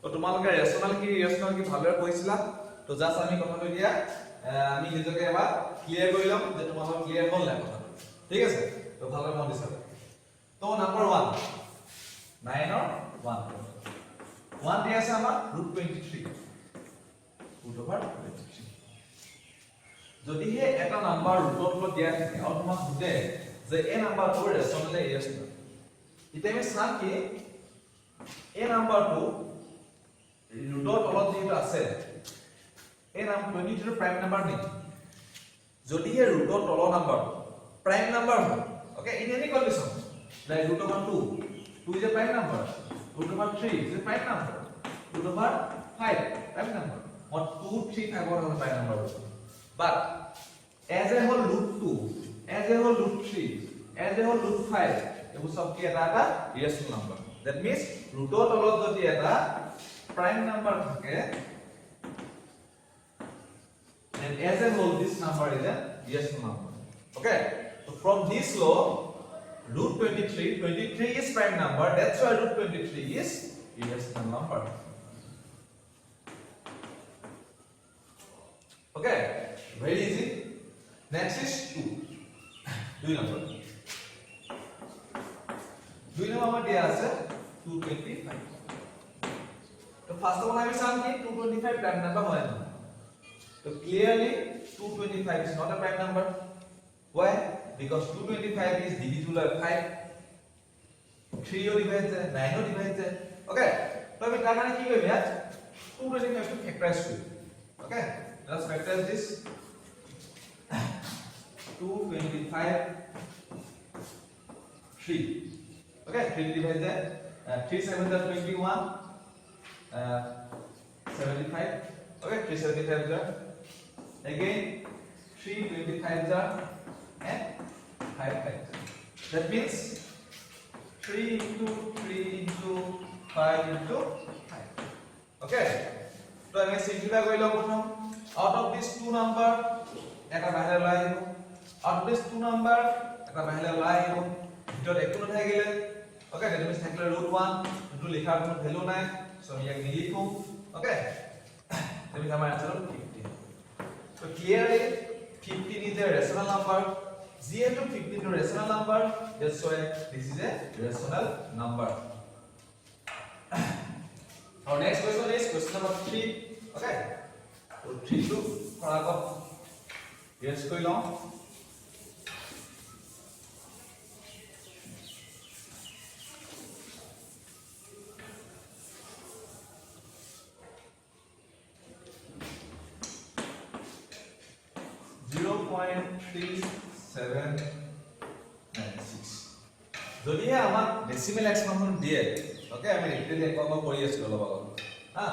তো তোমালোকে ৰেশনাল কি ইৰেশনাল কি ভালদৰে পঢ়িছিলা তো জাস্ট আমি কথাটো দিয়া আমি নিজকে এবাৰ ক্লিয়াৰ কৰি লম যে তোমালোক ক্লিয়াৰ হ'ল নাই কথাটো ঠিক আছে তো ভালদৰে মন দিছা তো নম্বৰ 1 9 ৰ 1 দিয়া আছে আমাৰ √23 √23 যদি হে এটা নাম্বাৰ ৰুটত দিয়া থাকে আৰু তোমাক সুধে যে এই নাম্বাৰটো ৰেশনাল নে ইৰেশনাল এতিয়া আমি চাম কি এই নাম্বাৰটো ৰুটৰ তলত যেটা আছে এই নাম 22 ৰ প্ৰাইম নাম্বাৰ নেকি যদি হে ৰুটৰ তলৰ নাম্বাৰটো প্ৰাইম নাম্বাৰ হয় okay in any condition like √2 2 is a prime number √3 is a prime number √5 prime number or 2 3 5 are the prime number but as a whole √2 as a whole √3 as a whole √5 ebu sob ki eta irrational number that means √ৰ তলত যদি এটা prime number থাকে then as a whole this number is a irrational number okay so from this law √23 is prime number that's why √23 is irrational number okay very easy next is 2 number dia আছে 225 তো first one আমি চাম কি 225 prime number হয় না তো clearly 225 is not a prime number why because 225 is divisible by 5 3 or divide 9 or divide okay so we can কি কৰিম ইয়াত 225 to factorize কৰো okay let's factorize this 225 3 okay 3 divide 3 7 is 21 75 okay 375 is again 325 is and 5 5 that means 3 into 3 into 5 into 5 okay so আমি simplify কৰিলো প্ৰথম out of this two number এটা বাহিৰ ওলাই আহিব out of this two number এটা বাহিৰ ওলাই আহিব ভিতৰত একো নাথাকিলে okay that means থাকিলে √1 কিন্তু লিখাৰ কোনো ভ্যালু নাই so আমি ইয়াক নিলিখো okay that means আমাৰ answer 15 so clearly 15 is a rational number 0 to 15 is a rational number that's why this is a rational number our next question is question number 3 okay so 3 to paragraph yes koi long 0.3796 যদি আমাক decimal expansion দিয়ে okay আমি repeatedly একবাৰ কৰি আছো অলপ আগত হা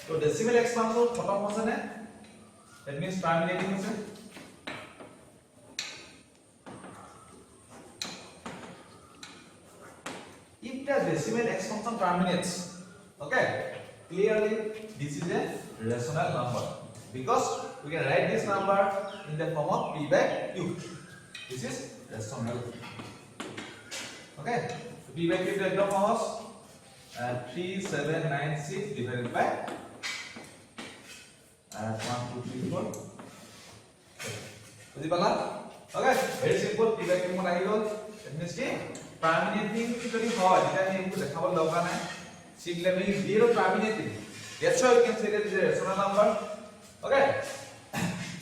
তো ডেসিমেল এক্সপানশন খতম হৈছে নে দ্যাট মিন্স টার্মিনেটিং হৈছে if the decimal expansion terminates okay clearly this is a rational number because we can write this number in the form of p by q this is rational okay so p by q is the form of 3796 divided by 1 2 3 4 বুজি পালা okay very simple p by q মন আহি গল that means কি terminating যদি হয় এটা আমি একটু দেখাব দৰকাৰ নাই simply আমি zero terminating that's why we can say that is a rational number okay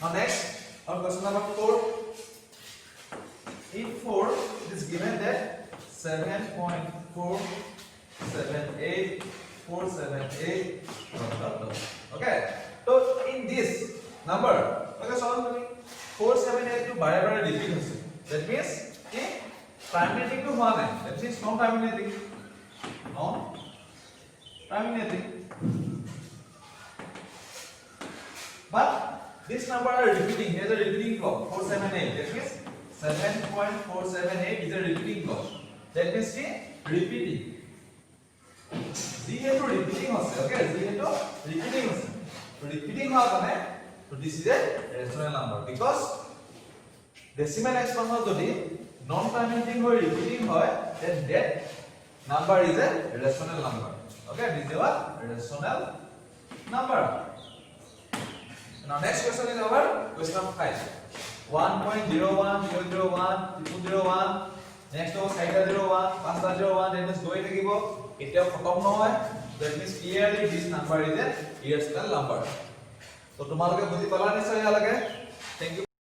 now next our question number 4 in 4 it is given that 7.478478 okay so in this number okay solve kori 478 to bare bare repeat hoise that means terminating to হোৱা নাই, that means non terminating, but this number are repeating. Here is a repeating clause 478, that means 7.478 is a repeating clause, that means see repeating, z into repeating hoise, okay, z into repeating hoise, repeating হোৱা কাৰণে, so this is a rational number because decimal exponent jodi non terminating hoy repeating hoy, then that number is a rational number, okay, this is a rational number. Now next question is our question of 5. 1.01001 001, next over side 01 5 01, that means going থাকিব এতিয়াও খতম নহয়, that means clearly this number is a irrational number. তো তোমালোকে বুজি পালা নিশ্চয় ইয়ালৈকে, thank you.